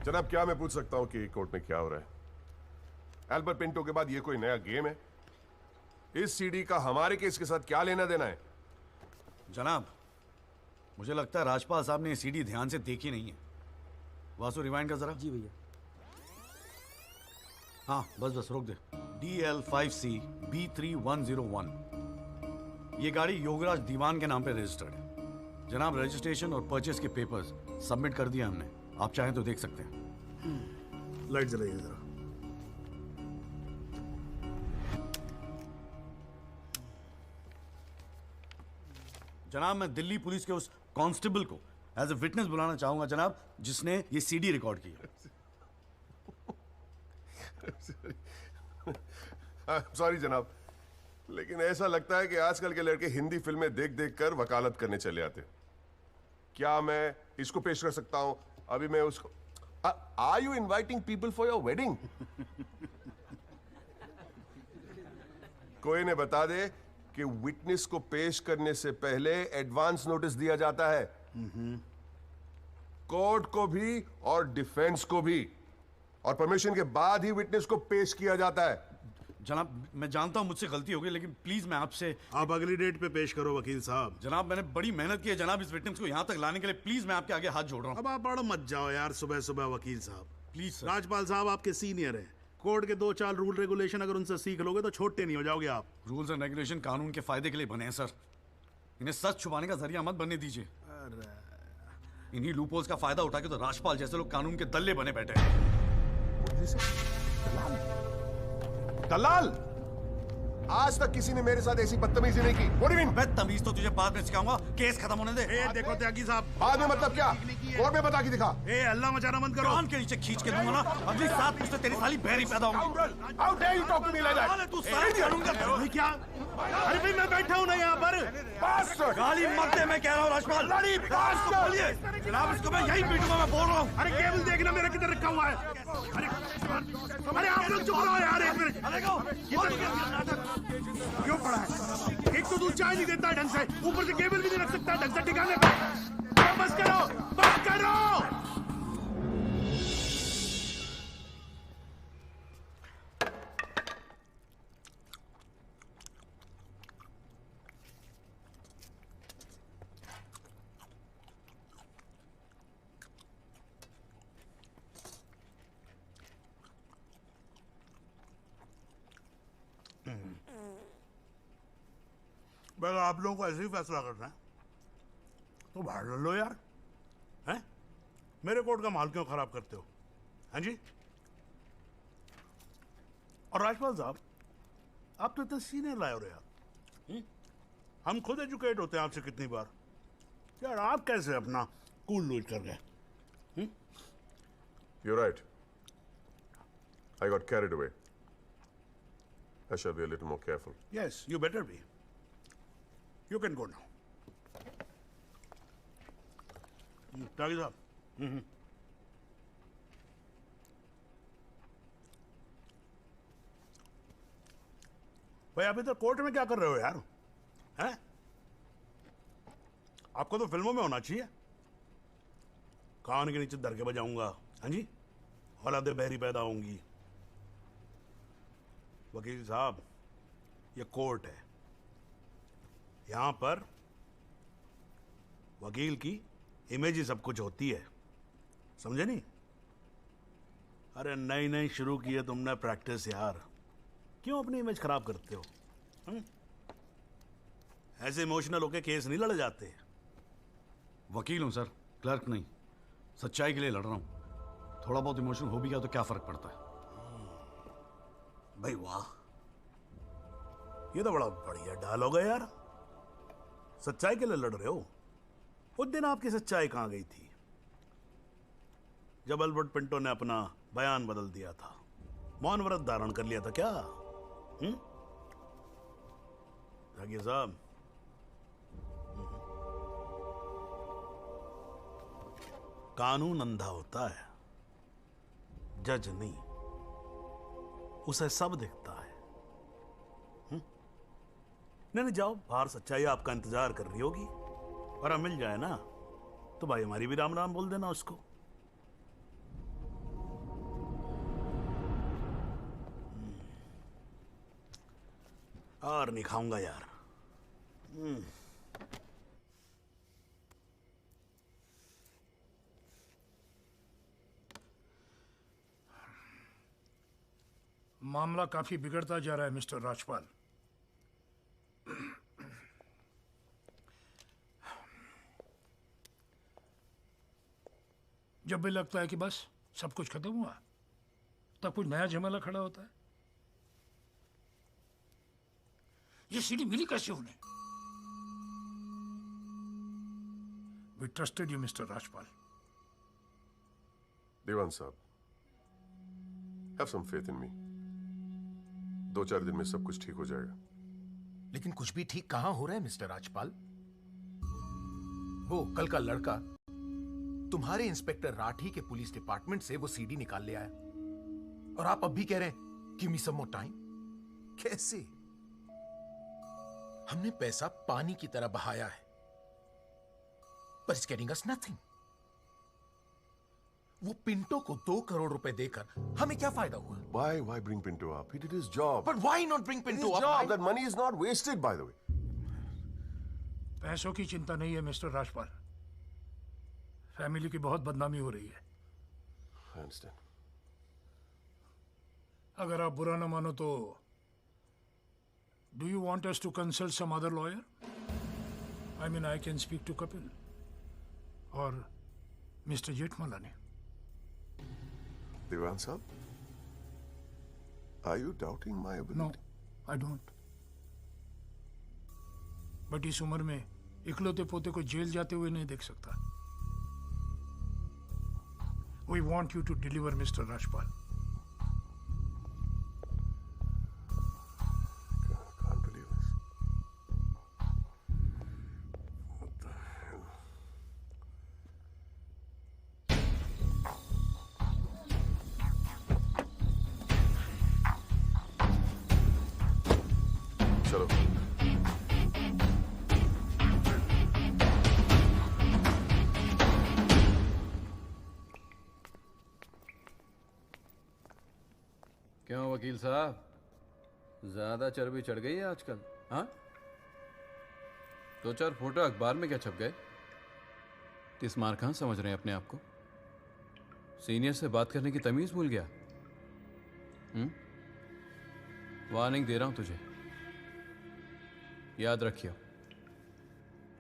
जनाब, क्या मैं पूछ सकता हूं कि कोर्ट में क्या हो रहा है? एल्बर्ट पिंटो के बाद ये कोई नया गेम है? इस सीडी का हमारे केस के साथ क्या लेना देना है? जनाब, मुझे लगता है राजपाल साहब ने ये सीडी ध्यान से देखी नहीं है। वासु रिवाइंड कर जरा। जी भैया। हाँ बस रोक दे। DL5C B3101, ये गाड़ी योगराज दीवान के नाम पे रजिस्टर्ड है। जनाब, रजिस्ट्रेशन और परचेस के पेपर्स सबमिट कर दिए हमने, आप चाहें तो देख सकते हैं। लाइट जलाइए जरा। जनाब, मैं दिल्ली पुलिस के उस कांस्टेबल को एज ए विटनेस बुलाना चाहूंगा जनाब, जिसने ये सीडी रिकॉर्ड की है। सॉरी जनाब, लेकिन ऐसा लगता है कि आजकल के लड़के हिंदी फिल्में देख देख कर वकालत करने चले आते। क्या मैं इसको पेश कर सकता हूं? अभी मैं उसको are you inviting people for your wedding? कोई ने बता दे कि विटनेस को पेश करने से पहले एडवांस नोटिस दिया जाता है, कोर्ट को भी और डिफेंस को भी, और परमिशन के बाद ही विटनेस को पेश किया जाता है। जनाब, मैं जानता हूं मुझसे गलती हो गई, लेकिन प्लीज मैं आपसे। आप अगली डेट पे पेश करो वकील साहब। जनाब, मैंने बड़ी मेहनत की है जनाब इस विटनेस को यहां तक लाने के लिए, प्लीज मैं आपके आगे हाथ जोड़ रहा हूं। अब आप बड़ा मत जाओ यार सुबह सुबह वकील साहब। Please sir. राजपाल साहब आपके सीनियर हैं, कोर्ट के 2-4 रूल रेगुलेशन अगर उनसे सीख लोगे तो छोटे नहीं हो जाओगे आप। रूल्स एंड रेगुलेशन कानून के फायदे के लिए बने हैं सर, इन्हें सच छुपाने का जरिया मत बनने दीजिए। इन्हीं लूपहोल्स का फायदा उठा के तो राजपाल जैसे लोग कानून के दल्ले बने बैठे हैं। दलाल? आज तक किसी ने मेरे साथ ऐसी बदतमीजी नहीं की। What do you mean? बदतमीज तो तुझे बाद में सिखाऊंगा, केस खत्म होने दे। देखो त्यागी साहब, बाद में मतलब क्या? कोर्ट में बता के दिखा। अल्लाह मचाना बंद करो। कान के नीचे खींच के दूंगा ना, अगली सात मुझसे तेरी साली बहरी पैदा होगी। How dare you talk to me like that? तू सारी कानून का क्या? अरे भाई मैं बैठा हूँ ना यहाँ पर। गाली मत दे, मैं कह रहा हूँ राजपाल। बोलिए जनाब, इसको मैं यही पीटूंगा, मैं बोल रहा हूँ। अरे केबल देखना मेरा किधर रखा हुआ है। अरे आप लोग चुप रहो यार, एक मिनट। क्यों पड़ा है? एक तो दूध चाय नहीं देता ढंग से, ऊपर से केबल भी नहीं रख सकता ढंग से ठिकाने पे। बस करो, बस करो। अगर आप लोगों को ऐसे ही फैसला करना है तो बाहर लड़ लो यार, हैं? मेरे कोर्ट का माहौल क्यों खराब करते हो? हाँ जी। और राजपाल साहब, आप तो इतना सीनियर लाए हो रहे यार। हम खुद एजुकेट होते हैं आपसे कितनी बार यार, आप कैसे अपना कूल लूज कर गए? You're right. I got carried away. I shall be a little more careful. Yes, you better be. You can go now. त्यागी साहब। भाई आप इधर कोर्ट में क्या कर रहे हो यार? हैं? आपको तो फिल्मों में होना चाहिए। कान के नीचे दर के बजाऊंगा, हाँ जी, औलादे बहरी पैदा होंगी। वकील साहब, ये कोर्ट है, यहां पर वकील की इमेज ही सब कुछ होती है, समझे नहीं? अरे नई नई शुरू की है तुमने प्रैक्टिस यार, क्यों अपनी इमेज खराब करते हो? ऐसे इमोशनल होके केस नहीं लड़े जाते। वकील हूं सर, क्लर्क नहीं। सच्चाई के लिए लड़ रहा हूं। थोड़ा बहुत इमोशन हो भी गया तो क्या फर्क पड़ता है? भाई वाह, ये तो बड़ा बढ़िया डायलॉग है यार। सच्चाई के लिए लड़ रहे हो? उस दिन आपकी सच्चाई कहां गई थी जब एल्बर्ट पिंटो ने अपना बयान बदल दिया था, मौन व्रत धारण कर लिया था क्या? जागिर साहब, कानून अंधा होता है, जज नहीं, उसे सब दिखता है। नहीं जाओ बाहर, सच्चाई आपका इंतजार कर रही होगी, और अब मिल जाए ना तो भाई हमारी भी राम राम बोल देना उसको। और नहीं खाऊंगा यार। मामला काफी बिगड़ता जा रहा है मिस्टर राजपाल। जब भी लगता है कि बस सब कुछ खत्म हुआ, तब कुछ नया झमेला खड़ा होता है। ये सीढ़ी मिली कैसे उन्हें? We trusted you, Mr. Rajpal. देवान साहब, have some faith in me. 2-4 दिन में सब कुछ ठीक हो जाएगा। लेकिन कुछ भी ठीक कहां हो रहा है मिस्टर राजपाल? वो कल का लड़का तुम्हारे इंस्पेक्टर राठी के पुलिस डिपार्टमेंट से वो सीडी निकाल ले आया, और आप अब भी कह रहे हैं गिव मी सम मोर टाइम। कैसे? हमने पैसा पानी की तरह बहाया है, but it's getting us nothing. वो पिंटो को 2 करोड़ रुपए देकर हमें क्या फायदा हुआ? Why bring Pinto up? He did his job. But why not bring Pinto His up? job. That money is not wasted, by the way. पैसों की चिंता नहीं है मिस्टर राजपाल। फैमिली की बहुत बदनामी हो रही है। I understand. अगर आप बुरा न मानो तो do you want us to consult some other lawyer? I mean, I can speak to Kapil or Mr. Jetmalani. Devan साहब, are you doubting my ability? No, I don't. But इस उम्र में इकलौते पोते को जेल जाते हुए नहीं देख सकता। We want you to deliver, Mr. Rajpal. Can't believe this. What the hell? चलो। क्यों वकील साहब, ज्यादा चर्बी चढ़ गई है आजकल? हाँ, 2-4 फोटो अखबार में क्या छप गए? किस मार कहाँ समझ रहे हैं अपने आप को? सीनियर से बात करने की तमीज भूल गया? वार्निंग दे रहा हूं तुझे, याद रखियो,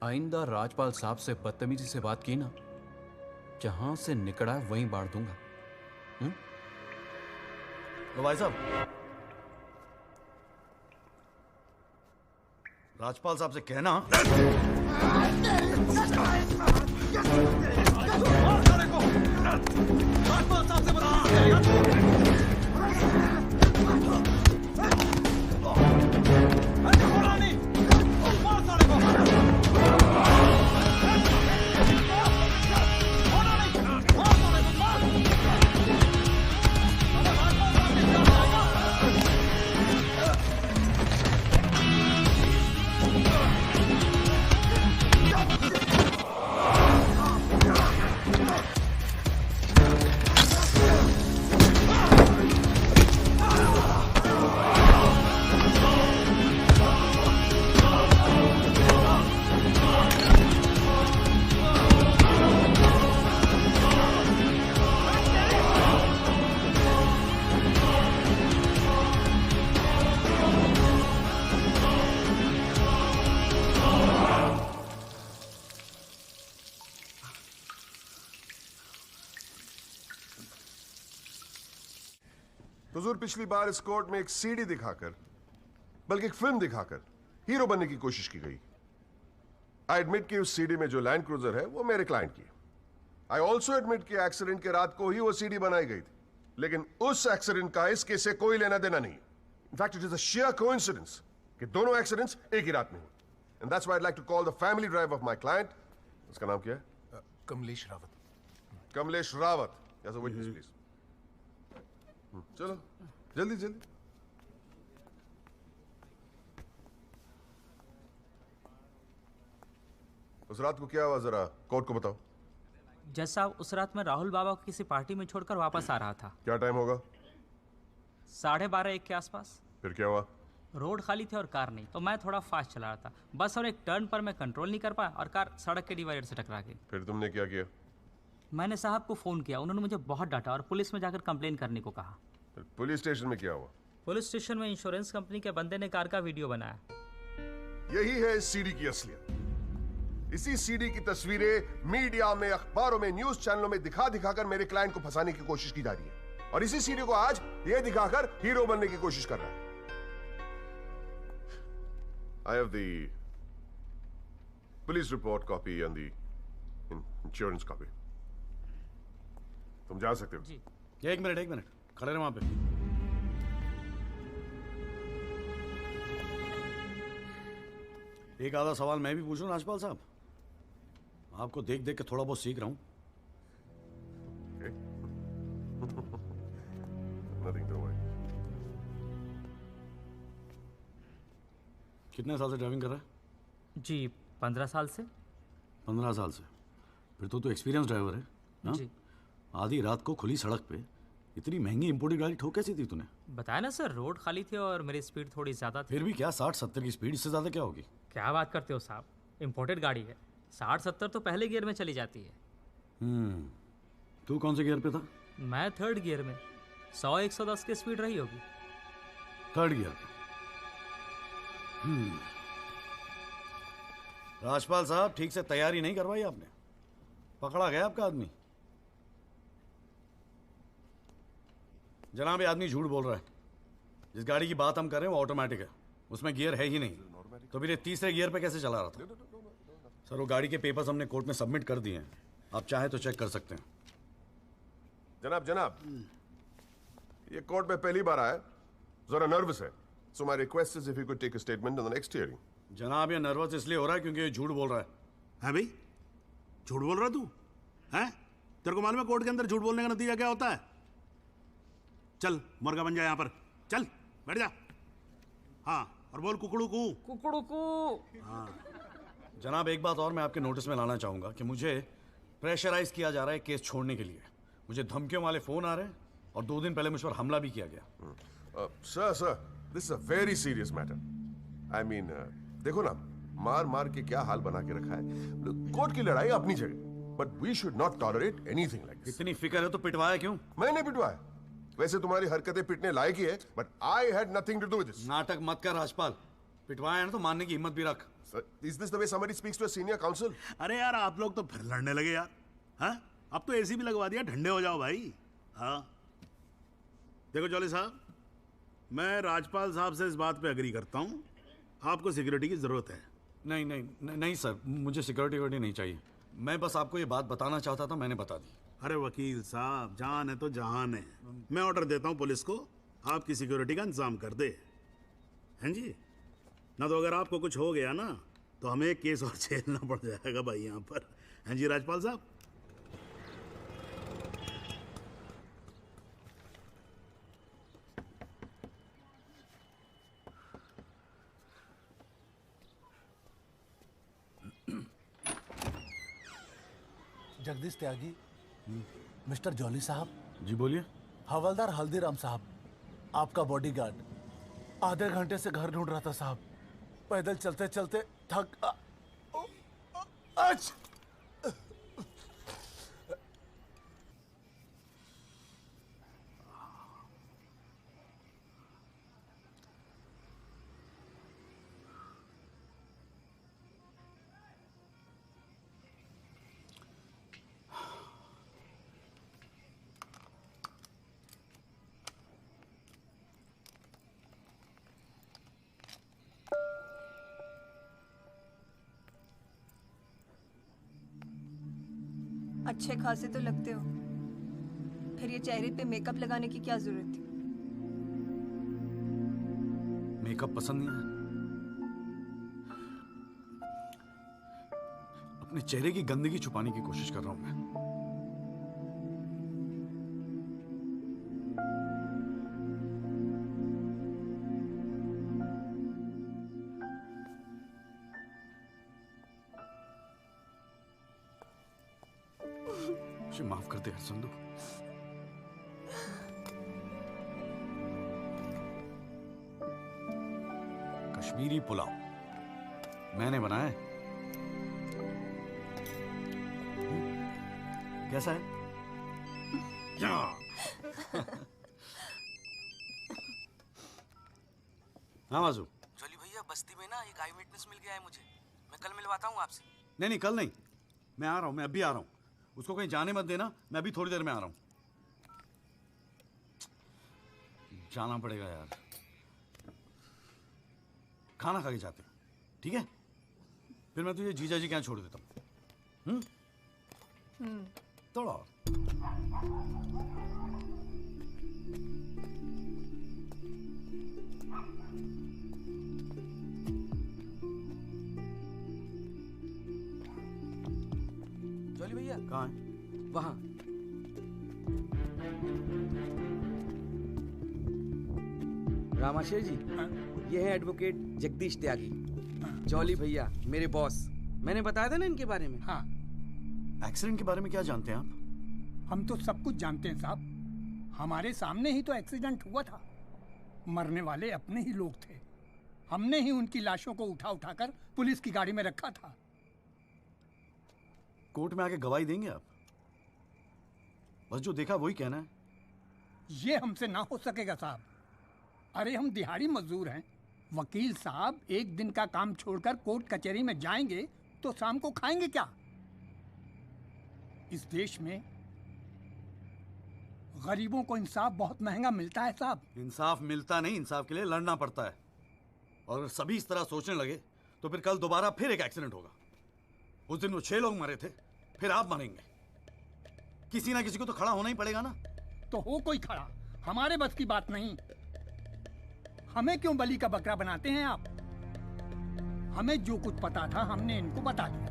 आइंदा राजपाल साहब से बदतमीजी से बात की ना, जहां से निकला वहीं बांट दूंगा। तो भाई साहब, राजपाल साहब से कहना राजपाल साहब से हुजूर, पिछली बार इस कोर्ट में एक सीडी दिखाकर, बल्कि एक फिल्म दिखाकर हीरो बनने की कोशिश की गई। आई एडमिट कि उस सीडी में जो लैंड क्रूजर है वो मेरे क्लाइंट की। आई ऑल्सो एडमिट कि एक्सीडेंट के रात को ही वो सीडी बनाई गई थी, लेकिन उस एक्सीडेंट का इस केस से कोई लेना देना नहीं। In fact it is a sheer coincidence कि दोनों एक्सीडेंट्स एक ही रात में हुए। And that's why I like to call the family drive of my client, उसका नाम क्या है? Kamlesh Rawat. Kamlesh Rawat, as a witness please. चलो जल्दी जल्दी। उस रात को क्या हुआ, जरा कोर्ट को बताओ। जज साहब, उस रात मैं राहुल बाबा को किसी पार्टी में छोड़कर वापस आ रहा था। क्या टाइम होगा? 12:30-1 के आसपास। फिर क्या हुआ? रोड खाली थी और कार नहीं, तो मैं थोड़ा फास्ट चला रहा था बस, और एक टर्न पर मैं कंट्रोल नहीं कर पाया और कार सड़क के डिवाइडर से टकरा गई। फिर तुमने क्या किया? मैंने साहब को फ़ोन किया, उन्होंने मुझे बहुत डांटा और पुलिस में जाकर कंप्लेन करने को कहा। फिर पुलिस स्टेशन में क्या हुआ? पुलिस स्टेशन में इंश्योरेंस कंपनी के बंदे ने कार का वीडियो बनाया। यही है इस सीडी की असलियत। इसी सीडी की तस्वीरें मीडिया में, अखबारों में, न्यूज चैनलों में दिखा दिखाकर मेरे क्लाइंट को फंसाने की कोशिश की जा रही है, और इसी सीडी को आज ये दिखाकर हीरो बनने की कोशिश कर रहा है। I have the police report copy and the insurance copy. तुम जा सकते हो। जी। एक मिनट खड़े रहो वहां पे। एक आधा सवाल मैं भी पूछूं राजपाल साहब? आपको देख देख के थोड़ा बहुत सीख रहा हूं। Nothing to worry. कितने साल से ड्राइविंग कर रहा है? जी 15 साल से। 15 साल से? फिर तो एक्सपीरियंस ड्राइवर है ना? जी। आधी रात को खुली सड़क पे इतनी महंगी इंपोर्टेड गाड़ी ठोक कैसी थी तूने? बताया ना सर, रोड खाली थी और मेरी स्पीड थोड़ी ज़्यादा थी। फिर भी क्या 60-70 की स्पीड, इससे ज़्यादा क्या होगी? क्या बात करते हो साहब, इंपोर्टेड गाड़ी है, 60-70 तो पहले गियर में चली जाती है। तू कौन से गियर पे था? मैं थर्ड गियर में, 100-110 की स्पीड रही होगी। थर्ड गियर पे? राजपाल साहब, ठीक से तैयारी नहीं करवाई आपने, पकड़ा गया आपका आदमी। जनाब, ये आदमी झूठ बोल रहा है। जिस गाड़ी की बात हम कर रहे हैं वो ऑटोमेटिक है, उसमें गियर है ही नहीं, तो फिर ये तीसरे गियर पे कैसे चला रहा था? सर, वो गाड़ी के पेपर्स हमने कोर्ट में सबमिट कर दिए हैं, आप चाहें तो चेक कर सकते हैं। जनाब, ये कोर्ट में पहली बार आया, जरा नर्वस है, so my request is if you could take a statement on the next hearing. जनाब, ये नर्वस इसलिए हो रहा है क्योंकि ये झूठ बोल रहा है। है भाई, झूठ बोल रहा तू? हैं? तेरे को मालूम है कोर्ट के अंदर झूठ बोलने का नतीजा क्या होता है? चल मुर्गा बन जा यहाँ पर, चल बैठ जा। हाँ, और बोल कुकड़ू कू। कुकड़ू कू। हाँ। जनाब, एक बात और मैं आपके नोटिस में लाना चाहूंगा कि मुझे प्रेशराइज किया जा रहा है केस छोड़ने के लिए। मुझे धमकियों वाले फोन आ रहे हैं और 2 दिन पहले मुझ पर हमला भी किया गया। Sir, this is a very serious matter. I mean, देखो ना, मार मार के क्या हाल बना के रखा है। कोर्ट की लड़ाई अपनी जगह, but we should not tolerate anything like this. इतनी फिक्र है तो पिटवाया क्यों? मैंने पिटवाया? वैसे तुम्हारी हरकतें पिटने लायक ही है, but I had nothing to do with this. नाटक मत कर राजपाल, पिटवाया है ना तो मानने की हिम्मत भी रख। Is this the way somebody speaks to a senior counsel? अरे यार, आप लोग तो फिर लड़ने लगे यार। हाँ, अब तो एसी भी लगवा दिया, ठंडे हो जाओ भाई। हाँ, देखो जॉली साहब, मैं राजपाल साहब से इस बात पे अग्री करता हूँ, आपको सिक्योरिटी की जरूरत है। नहीं सर, मुझे सिक्योरिटी नहीं चाहिए। मैं बस आपको ये बात बताना चाहता था, मैंने बता दी। अरे वकील साहब, जान है तो जहान है। मैं ऑर्डर देता हूँ पुलिस को, आपकी सिक्योरिटी का इंतजाम कर दे। हैं जी? ना तो अगर आपको कुछ हो गया ना तो हमें एक केस और झेलना पड़ जाएगा भाई यहाँ पर। हैं जी राजपाल साहब? जगदीश त्यागी, मिस्टर जॉली साहब। जी बोलिए। हवलदार हल्दीराम साहब, आपका बॉडीगार्ड। आधे घंटे से घर ढूंढ रहा था साहब, पैदल चलते चलते थक। अच्छे खासे तो लगते हो, फिर ये चेहरे पे मेकअप लगाने की क्या जरूरत थी? मेकअप पसंद नहीं है? अपने चेहरे की गंदगी छुपाने की कोशिश कर रहा हूं मैं। मुझे माफ कर दे यार संधू। कश्मीरी पुलाव मैंने बनाया है। कैसा है? हाँ माजू। जॉली भैया, बस्ती में ना एक आई विटनेस मिल गया है मुझे। मैं कल मिलवाता हूँ आपसे। नहीं, कल नहीं, मैं आ रहा हूँ, मैं अभी आ रहा हूँ। उसको कहीं जाने मत देना, मैं अभी थोड़ी देर में आ रहा हूँ। जाना पड़ेगा यार, खाना खा के जाते हैं, ठीक है? फिर मैं तुझे जीजा जी के यहाँ छोड़ देता हूँ। थोड़ा और। जॉली भैया कहाँ है? वहाँ। रामाशय जी, ये है एडवोकेट जगदीश त्यागी। जॉली भैया मेरे बॉस। मैंने बताया था ना इनके बारे में। हाँ। एक्सीडेंट के बारे में क्या जानते हैं आप? हम तो सब कुछ जानते हैं साहब। हमारे सामने ही तो एक्सीडेंट हुआ था। मरने वाले अपने ही लोग थे। हमने ही उनकी लाशों को उठा उठाकर पुलिस की गाड़ी में रखा था। कोर्ट में आके गवाही देंगे आप? बस जो देखा वही कहना है। ये हमसे ना हो सकेगा साहब। अरे हम दिहाड़ी मजदूर हैं। वकील साहब एक दिन का काम छोड़कर कोर्ट कचहरी में जाएंगे तो शाम को खाएंगे क्या? इस देश में गरीबों को इंसाफ बहुत महंगा मिलता है साहब। इंसाफ मिलता नहीं, इंसाफ के लिए लड़ना पड़ता है। और अगर सभी इस तरह सोचने लगे तो फिर कल दोबारा फिर एक एक्सीडेंट होगा। उस दिन वो 6 लोग मरे थे, फिर आप मरेंगे। किसी ना किसी को तो खड़ा होना ही पड़ेगा ना। तो हो कोई खड़ा, हमारे बस की बात नहीं। हमें क्यों बलि का बकरा बनाते हैं आप? हमें जो कुछ पता था हमने इनको बता दिया।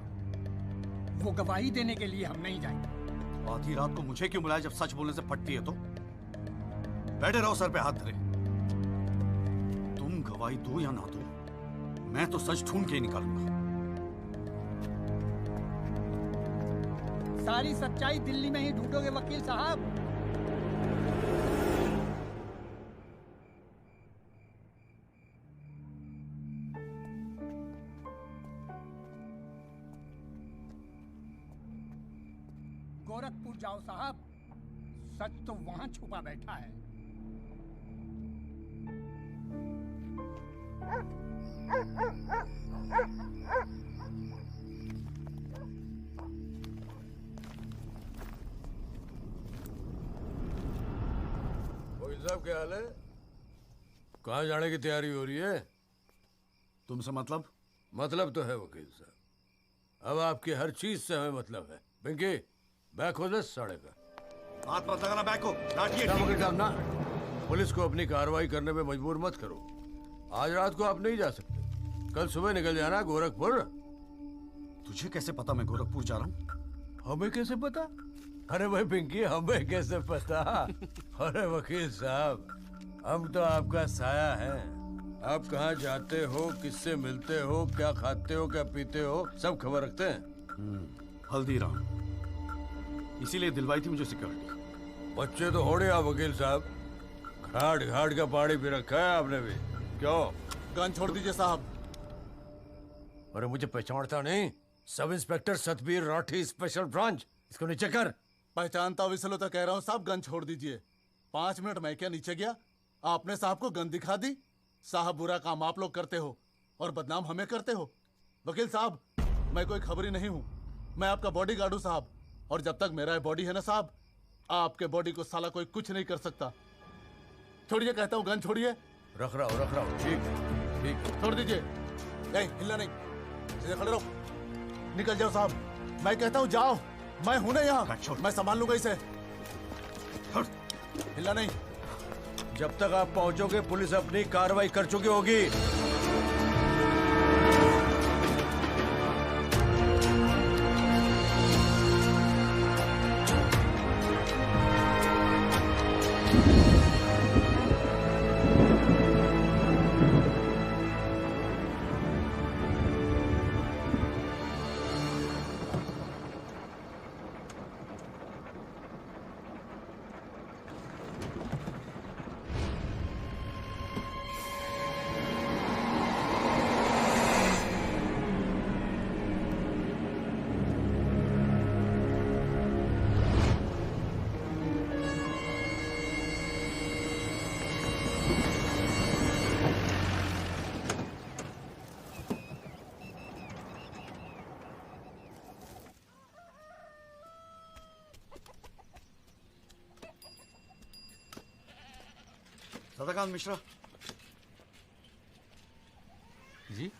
वो गवाही देने के लिए हम नहीं जाएंगे। आधी रात को मुझे क्यों बुलाया जब सच बोलने से फटती है? तो बैठे रहो सर पे हाथ धरे। तुम गवाही दो या ना दो, मैं तो सच ढूंढ के ही निकालूंगा। सारी सच्चाई दिल्ली में ही ढूंढोगे वकील साहब। गोरखपुर जाओ साहब, सच तो वहां छुपा बैठा है। वकील साहब क्या हाल है? कहाँ जाने की तैयारी हो रही है? तुमसे मतलब? मतलब तो है वकील साहब, अब आपकी हर चीज से हमें मतलब है। पिंकी बैग खोल साढ़े का। हाथ मत लगाना बैग को। वकील साहब ना, पुलिस को अपनी कार्रवाई करने में मजबूर मत करो। आज रात को आप नहीं जा सकते, कल सुबह निकल जाना गोरखपुर। तुझे कैसे पता मैं गोरखपुर जा रहा हूँ? हमें कैसे पता? अरे भाई पिंकी, हमें कैसे पता? अरे वकील साहब, हम तो आपका साया है। आप कहाँ जाते हो, किससे मिलते हो, क्या खाते हो, क्या पीते हो, सब खबर रखते हैं। हल्दीराम, इसीलिए दिलवाई थी मुझे सिक्योरिटी। बच्चे तो होड़े आप वकील साहब, घाट घाट का पानी पी रखा है आपने भी। क्यों? गन छोड़ दीजिए साहब। अरे मुझे पहचानता नहीं? Sub inspector Satbir Rathi, special branch. इसको नीचे कर। पहचानता हूँ इसलिए तो कह रहा हूँ साहब, गन छोड़ दीजिए। 5 मिनट मैं क्या नीचे गया, आपने साहब को गन दिखा दी। साहब बुरा काम आप लोग करते हो और बदनाम हमें करते हो। वकील साहब, मैं कोई खबरी नहीं हूँ, मैं आपका बॉडीगार्ड हूँ साहब। और जब तक मेरा बॉडी है ना साहब, आपके बॉडी को साला कोई कुछ नहीं कर सकता। छोड़िए कहता हूँ, गन छोड़िए। रख रहा हूँ। ठीक। छोड़ दीजिए। नहीं, हिलना नहीं, सीधे खड़े रहो। निकल जाओ साहब, मैं कहता हूँ जाओ। मैं हूं ना यहाँ, मैं संभाल लूंगा इसे। हिलना नहीं। जब तक आप पहुंचोगे पुलिस अपनी कार्रवाई कर चुकी होगी। सदाकांत मिश्रा जी।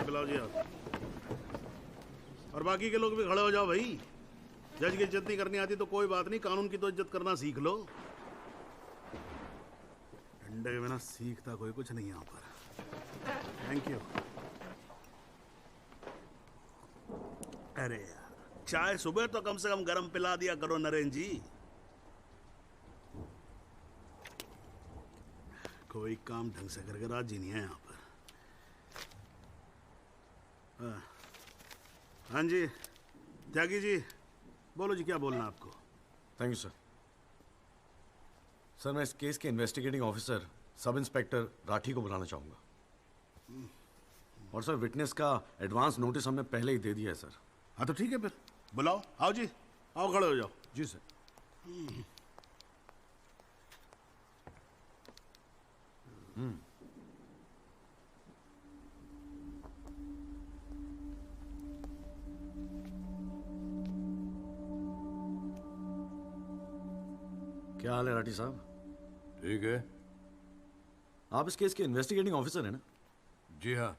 बुलाओ जी आप। और बाकी के लोग भी खड़े हो जाओ भाई। जज की इज्जत नहीं करनी आती तो कोई बात नहीं, कानून की तो इज्जत करना सीख लो। डंडे के बिना सीखता कोई कुछ नहीं यहाँ पर। Thank you. अरे यार, चाय सुबह तो कम से कम गर्म पिला दिया करो नरेंद्र जी। कोई काम ढंग से करके राजी नहीं है यहाँ पर। हाँ जी त्यागी जी, बोलो जी, क्या बोलना आपको? Thank you sir. सर, मैं इस केस के investigating officer sub inspector Rathi को बुलाना चाहूँगा। और सर, विटनेस का एडवांस नोटिस हमने पहले ही दे दिया है सर। हाँ तो ठीक है, फिर बुलाओ। आओ जी, आओ खड़े हो जाओ। जी सर। क्या हाल है राठी साहब? ठीक है। आप इस केस के इन्वेस्टिगेटिंग ऑफिसर हैं ना? जी हाँ।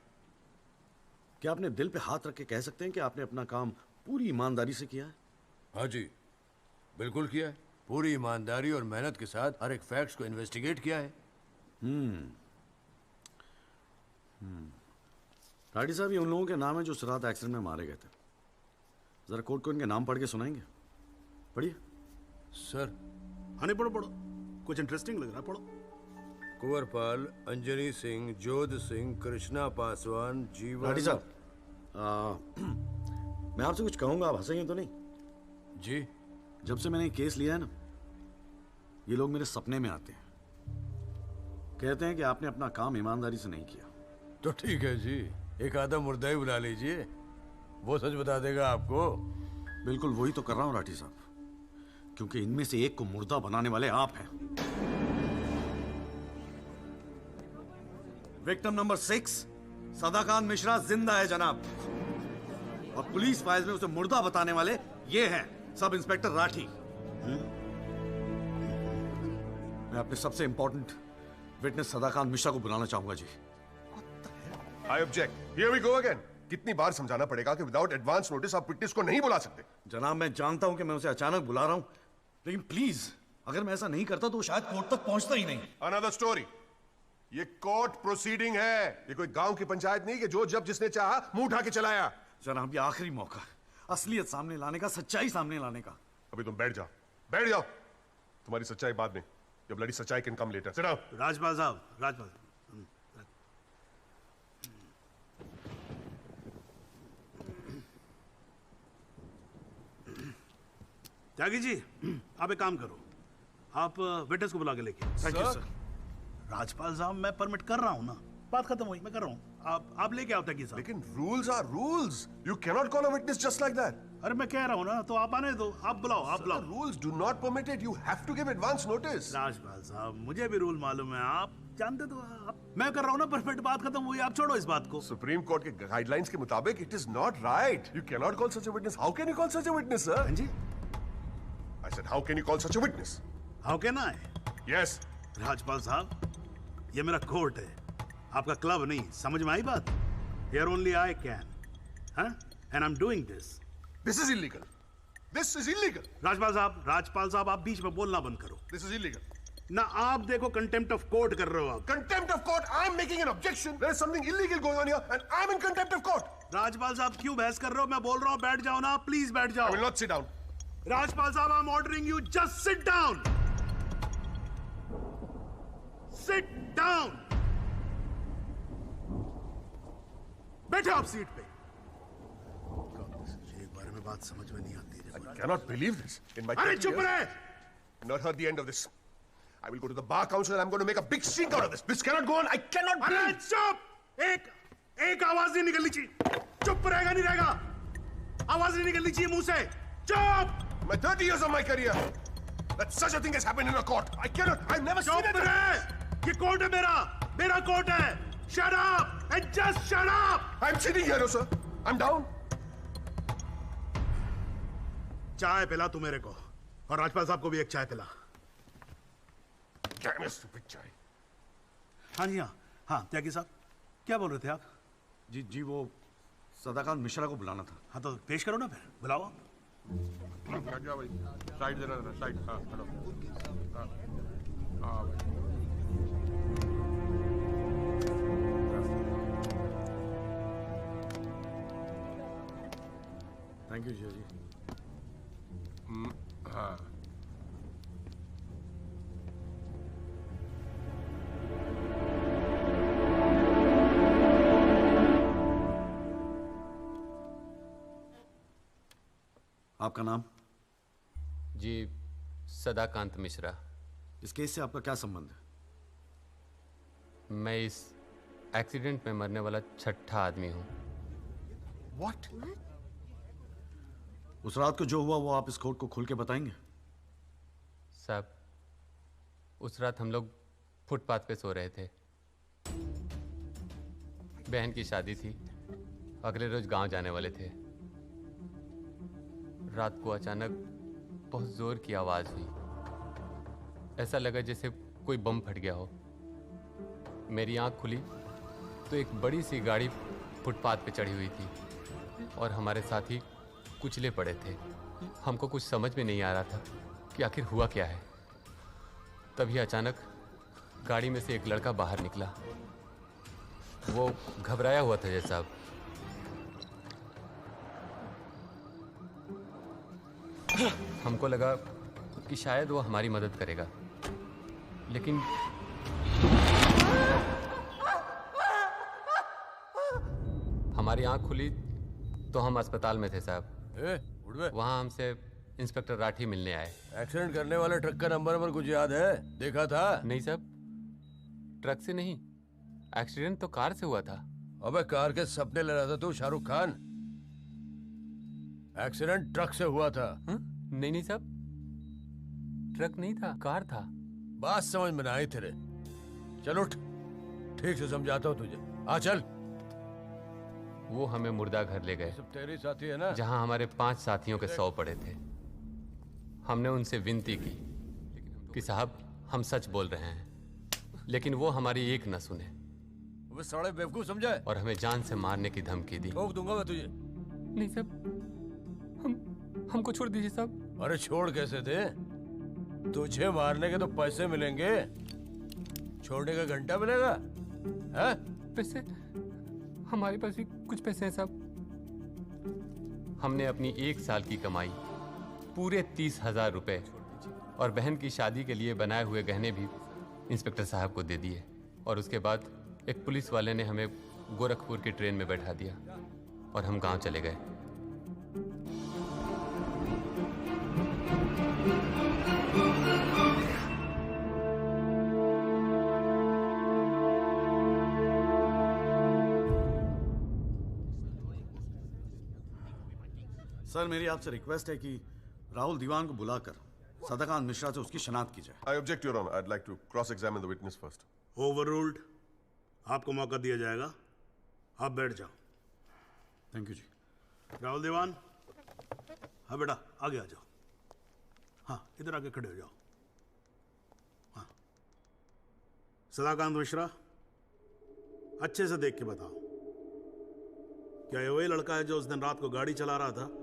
क्या आपने दिल पे हाथ रख के कह सकते हैं कि आपने अपना काम पूरी ईमानदारी से किया है? हाँ जी, बिल्कुल किया है। पूरी ईमानदारी और मेहनत के साथ हर एक फैक्ट्स को इन्वेस्टिगेट किया है। राठी साहब, ये उन लोगों के नाम है जो इस रात एक्सीडेंट में मारे गए थे। जरा कोर्ट को इनके नाम पढ़ के सुनाएंगे? पढ़िए। सर। हाँ नहीं, पढ़ो पढ़ो, कुछ इंटरेस्टिंग लग रहा है, पढ़ो। कुंवरपाल, अंजनी सिंह, जोध सिंह, कृष्णा पासवान, जीवन। राठी साहब, मैं आपसे कुछ कहूंगा, आप हंसेंगे तो नहीं? जी। जब से मैंने केस लिया है ना, ये लोग मेरे सपने में आते हैं। कहते हैं कि आपने अपना काम ईमानदारी से नहीं किया। तो ठीक है जी, एक आधा मुर्दा ही बुला लीजिए, वो सच बता देगा आपको। बिल्कुल वही तो कर रहा हूं राठी साहब, क्योंकि इनमें से एक को मुर्दा बनाने वाले आप हैं। विक्टिम नंबर 6 सदाकांत मिश्रा जिंदा है जनाब, और पुलिस फाइल्स में उसे मुर्दा बताने वाले ये हैं सब इंस्पेक्टर राठी। मैं अपने सबसे इंपॉर्टेंट विटनेस सदाकांत मिश्रा को बुलाना चाहूंगा जी। I object. Here we go again. कितनी बार समझाना पड़ेगा कि विदाउट एडवांस नोटिस आप विटनेस को नहीं बुला सकते? जनाब, मैं जानता हूं कि मैं उसे अचानक बुला रहा हूं, लेकिन प्लीज अगर मैं ऐसा नहीं करता तो वो शायद कोर्ट तक पहुंचता ही नहीं। Another story. ये कोर्ट प्रोसीडिंग है, ये कोई गांव की पंचायत नहीं कि जो जब जिसने चाहा मुंह उठा के चलाया। जनाब, ये आखिरी मौका, असलियत सामने लाने का, सच्चाई सामने लाने का। अभी तुम बैठ जाओ, बैठ जाओ। तुम्हारी सच्चाई बाद में, जब ब्लडी सच्चाई can come later. Sit down. Rajpal साहब, राजपाल त्यागी जी, आप एक काम करो, आप विटनेस को बुला के लेके। Thank you sir. राजपाल साहब, मैं परमिट कर रहा हूं ना, बात खत्म हुई, मैं कर रहा हूं। आप लेके आओ त्यागी साहब। लेकिन rules are rules, you can not call a witness just like that. अरे मैं कह रहा हूं ना, तो आप आने दो, आप बुलाओ, आप बुलाओ। Rules do not permit it, you have to give advance notice. Rajpal साहब, मुझे भी रूल मालूम है, आप जानते तो आप। मैं कर रहा हूं ना परमिट, बात खत्म हुई, आप छोड़ो इस बात को। सुप्रीम कोर्ट के गाइडलाइंस के मुताबिक it is not right. You can not call such a witness. How can you call such a witness, sir? हां जी। I said, how can you call such a witness? How can I? Yes. Rajpal साहब, ये मेरा court है, आपका club नहीं, समझ में आई बात? Here only I can, huh? And I'm doing this. This is illegal. This is illegal. Rajpal साहब, आप बीच में बोलना बंद करो। This is illegal. ना आप देखो कंटेम्प्ट ऑफ कोर्ट कर रहे हो आप। Contempt of court. I'm making an objection. There is something illegal going on here, and I'm in contempt of court. Rajpal साहब, क्यों बहस कर रहे हो? मैं बोल रहा हूँ, बैठ जाओ ना, प्लीज बैठ जाओ। I will not sit down. Rajpal साहब, I'm ordering you, just sit down. Sit down. बैठो आप सीट पे। एक बारे में बात समझ में नहीं आती। I cannot believe this. In my अरे 30 चुप years, रहे। Not heard the end of this. I will go to the bar council and I'm going to make a big stink out of this. This cannot go on. I cannot. अरे चुप! एक आवाज नहीं निकलनी चाहिए। चुप रहेगा नहीं रहेगा। आवाज नहीं निकलनी चाहिए मुंह से। चुप! My 30 years of my career, that such a thing has happened in a court. I cannot. I've never seen it. चुप रहे! ये कोर्ट है मेरा कोर्ट है। Shut up and just shut up! I'm sitting here, sir. I'm down. चाय पिला तू मेरे को और राजपाल साहब को भी एक चाय पिला। Damn it, stupid चाय। हाँ जी हाँ त्यागी साहब क्या बोल रहे थे आप? जी वो सदाकांत मिश्रा को बुलाना था। हाँ तो पेश करो ना फिर बुलाओ आप। जा भाई साइड देना जरा साइड हाँ हेलो हाँ भाई थैंक यू जी। हाँ आपका नाम? जी सदाकांत मिश्रा। इस केस से आपका क्या संबंध है? मैं इस एक्सीडेंट में मरने वाला छठा आदमी हूँ। What? उस रात को जो हुआ वो आप इस कोर्ट को खुल के बताएंगे? साहब उस रात हम लोग फुटपाथ पे सो रहे थे। बहन की शादी थी, अगले रोज गांव जाने वाले थे। रात को अचानक बहुत जोर की आवाज हुई। ऐसा लगा जैसे कोई बम फट गया हो। मेरी आंख खुली तो एक बड़ी सी गाड़ी फुटपाथ पे चढ़ी हुई थी और हमारे साथी कुचले पड़े थे। हमको कुछ समझ में नहीं आ रहा था कि आखिर हुआ क्या है। तभी अचानक गाड़ी में से एक लड़का बाहर निकला। वो घबराया हुआ था जैसा। हमको लगा कि शायद वो हमारी मदद करेगा, लेकिन हमारी आंख खुली तो हम अस्पताल में थे साहब। वहाँ हमसे इंस्पेक्टर राठी मिलने आए। एक्सीडेंट करने वाले ट्रक का नंबर कुछ याद है? देखा था? नहीं साहब, ट्रक से नहीं, एक्सीडेंट तो कार से हुआ था। अबे कार के सपने ले रहा था तू शाहरुख खान। एक्सीडेंट ट्रक से हुआ था। नहीं साहब, ट्रक नहीं था, कार था। बात समझ में ना आई तेरे। चल उठ, ठीक से समझाता हूँ तुझे। आ चल। वो हमें मुर्दा घर ले गए। सब तेरे साथी है ना? जहाँ हमारे 5 साथियों के 100 पड़े थे। हमने उनसे विनती की कि साहब हम सच बोल रहे हैं, लेकिन वो हमारी एक न सुने। वो साले बेवकूफ समझा है? और हमें जान से मारने की धमकी दी। ठोक दूंगा मैं तुझे। नहीं साहब, हमको छोड़ दीजिए साहब। अरे छोड़ कैसे दे? तुझे मारने के तो पैसे मिलेंगे, छोड़ने का घंटा मिलेगा? है? पैसे? हमारे पास भी कुछ पैसे हैं साहब। हमने अपनी 1 साल की कमाई पूरे 30,000 रुपए और बहन की शादी के लिए बनाए हुए गहने भी इंस्पेक्टर साहब को दे दिए। और उसके बाद एक पुलिस वाले ने हमें गोरखपुर की ट्रेन में बैठा दिया और हम गांव चले गए। सर मेरी आपसे रिक्वेस्ट है कि राहुल दीवान को बुलाकर सदाकांत मिश्रा से उसकी शनाख्त की जाए। I object, Your Honor. I'd like to cross-examine the witness first. Overruled. आपको मौका दिया जाएगा, आप बैठ जाओ। थैंक यू जी। राहुल दीवान, हाँ बेटा आगे आ जाओ। हाँ इधर आके खड़े हो जाओ। हाँ सदाकांत मिश्रा, अच्छे से देख के बताओ, क्या ये वही लड़का है जो उस दिन रात को गाड़ी चला रहा था?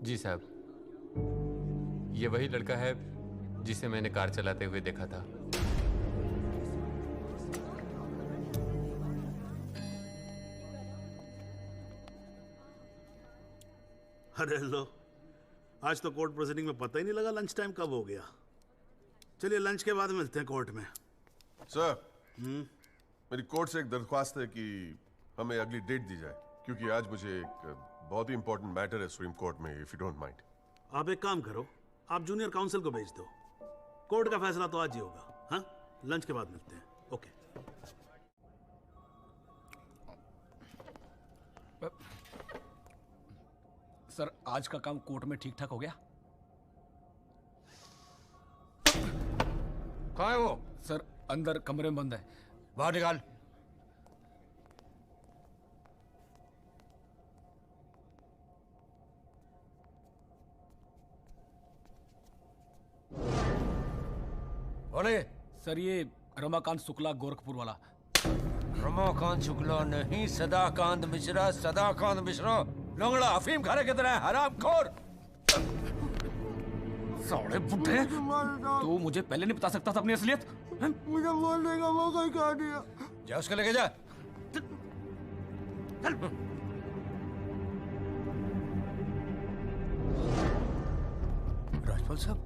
जी साहब, ये वही लड़का है जिसे मैंने कार चलाते हुए देखा था। अरे लो, आज तो कोर्ट प्रोसीडिंग में पता ही नहीं लगा लंच टाइम कब हो गया। चलिए लंच के बाद मिलते हैं कोर्ट में। सर, मेरी कोर्ट से एक दरख्वास्त है कि हमें अगली डेट दी जाए, क्योंकि आज मुझे एक बहुत ही इंपॉर्टेंट मैटर है सुप्रीम कोर्ट में, इफ यू डोंट माइंड। आप एक काम करो, आप जूनियर काउंसिल को भेज दो। कोर्ट का फैसला तो आज ही होगा। हाँ, लंच के बाद मिलते हैं। ओके। सर, आज का काम कोर्ट में ठीक ठाक हो गया? कहाँ है वो? सर, अंदर कमरे में बंद है। बाहर निकाल। बोले। सर, ये रमाकांत शुक्ला, गोरखपुर वाला। रमाकांत शुक्ला नहीं, सदाकांत मिश्रा। सदाकांत मिश्रा लंगड़ा अफीम खाने की तरह हरामखोर। साले बुड्ढे, तू मुझे पहले नहीं बता सकता था अपनी असलियत? मुझे बोलने का मौका ही कहा दिया। जा उसको लेके जा। राजपाल साहब,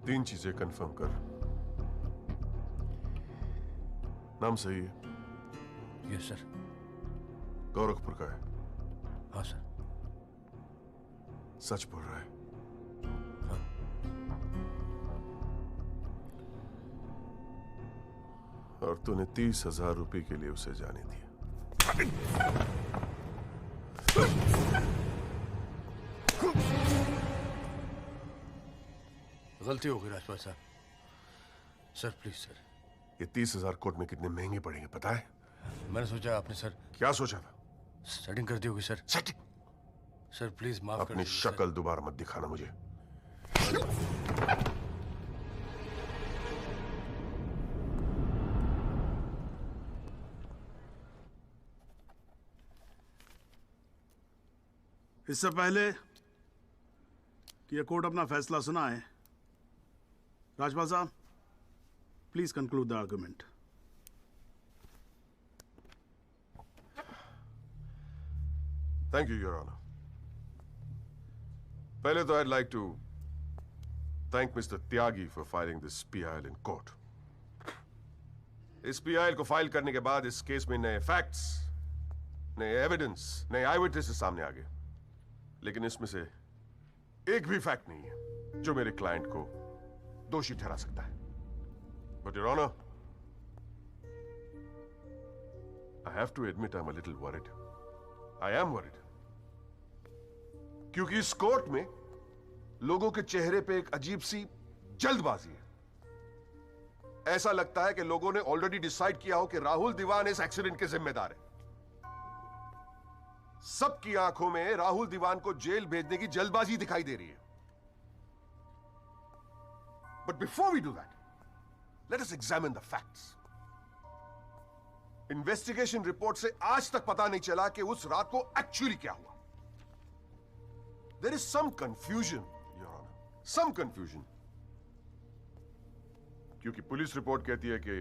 तीन चीजें कंफर्म कर। नाम सही है? Yes sir. गोरखपुर का है? हाँ सर। सच बोल रहा है? हाँ। और तूने 30,000 रुपए के लिए उसे जाने दिया। गलती हो गई राजपाल साहब। Sir please sir. ये 30,000 कोर्ट में कितने महंगे पड़ेंगे पता है? मैंने सोचा आपने सर। क्या सोचा था? सेटिंग कर दी होगी सर। सेटिंग? सर प्लीज माफ कर अपनी शक्ल दोबारा मत दिखाना मुझे। इससे पहले कि ये कोर्ट अपना फैसला सुनाए, राजपाल साहब please conclude the argument. Thank you your honour. पहले तो I'd like to thank Mr. Tyagi for filing this PIL in court. इस PIL को फाइल करने के बाद इस केस में नए फैक्ट्स, नए एविडेंस, नए आई विटनेसेस सामने आ गए, लेकिन इसमें से एक भी फैक्ट नहीं है जो मेरे क्लाइंट को दोषी ठहरा सकता है। But Your Honor, I have to admit I'm a little worried. I am worried. क्योंकि इस कोर्ट में लोगों के चेहरे पे एक अजीब सी जल्दबाजी है। ऐसा लगता है कि लोगों ने ऑलरेडी डिसाइड किया हो कि राहुल दीवान इस एक्सीडेंट के जिम्मेदार है। सबकी आंखों में राहुल दीवान को जेल भेजने की जल्दबाजी दिखाई दे रही है। But before we do that, let us examine the facts. Investigation report से आज तक पता नहीं चला कि उस रात को एक्चुअली क्या हुआ। There is some confusion, Your Honor. Some confusion. क्योंकि पुलिस रिपोर्ट कहती है कि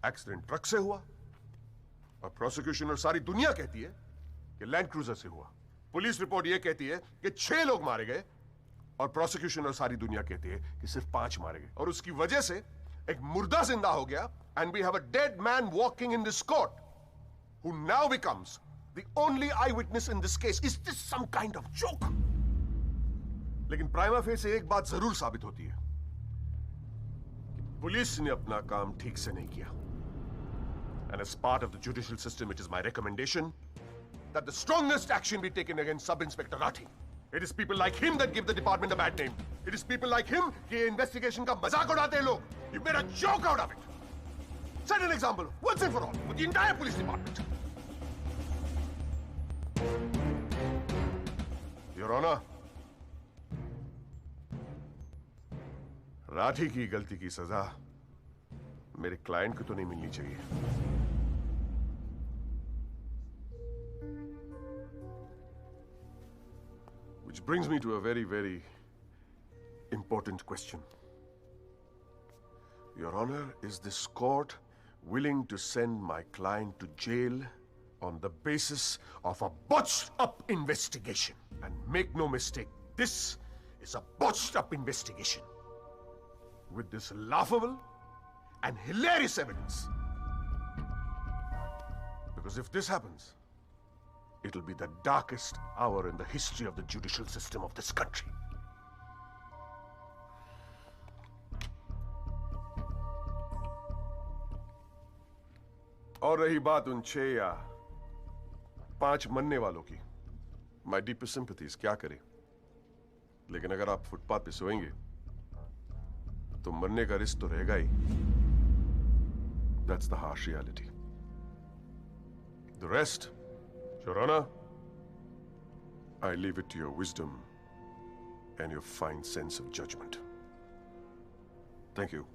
एक्सीडेंट ट्रक से हुआ और प्रोसिक्यूशन और सारी दुनिया कहती है कि लैंड क्रूजर से हुआ। पुलिस रिपोर्ट यह कहती है कि 6 लोग मारे गए और प्रोसिक्यूशन और सारी दुनिया कहती है कि सिर्फ 5 मारे गए, और उसकी वजह से एक मुर्दा जिंदा हो गया। And we have a dead man walking in this court who now becomes the only eye witness in this case. Is this some kind of joke? लेकिन प्राइमा फेसी एक बात जरूर साबित होती है कि पुलिस ने अपना काम ठीक से नहीं किया। And as part of the judicial system, it is my recommendation that the strongest action be taken against Sub-Inspector Rathi. It is people like him that give the department a bad name. It is people like him कि investigation का मजाक उड़ाते हैं लोग. You made a joke out of it. Set an example once and for all with the entire police department. Your Honor, Rathi की गलती की सजा मेरे क्लाइंट को तो नहीं मिलनी चाहिए। Which brings me to a very, very important question. Your Honor, is this court willing to send my client to jail on the basis of a botched-up investigation? And make no mistake, this is a botched-up investigation. with this laughable and hilarious evidence. Because if this happens, it'll be the darkest hour in the history of the judicial system of this country. और रही बात उन 6 या 5 मरने वालों की, माई deepest sympathies, क्या करें? लेकिन अगर आप फुटपाथ पे सोएंगे तो मरने का रिस्क तो रहेगा ही. That's the harsh reality. The rest, Your Honor, I leave it to your wisdom and your fine sense of judgment. Thank you.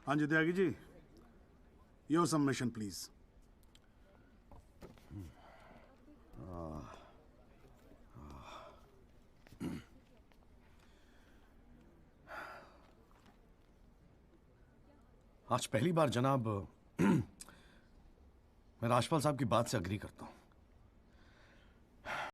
हाँ जी Tyagi ji, your submission please. आज पहली बार जनाब मैं राजपाल साहब की बात से अग्री करता हूं.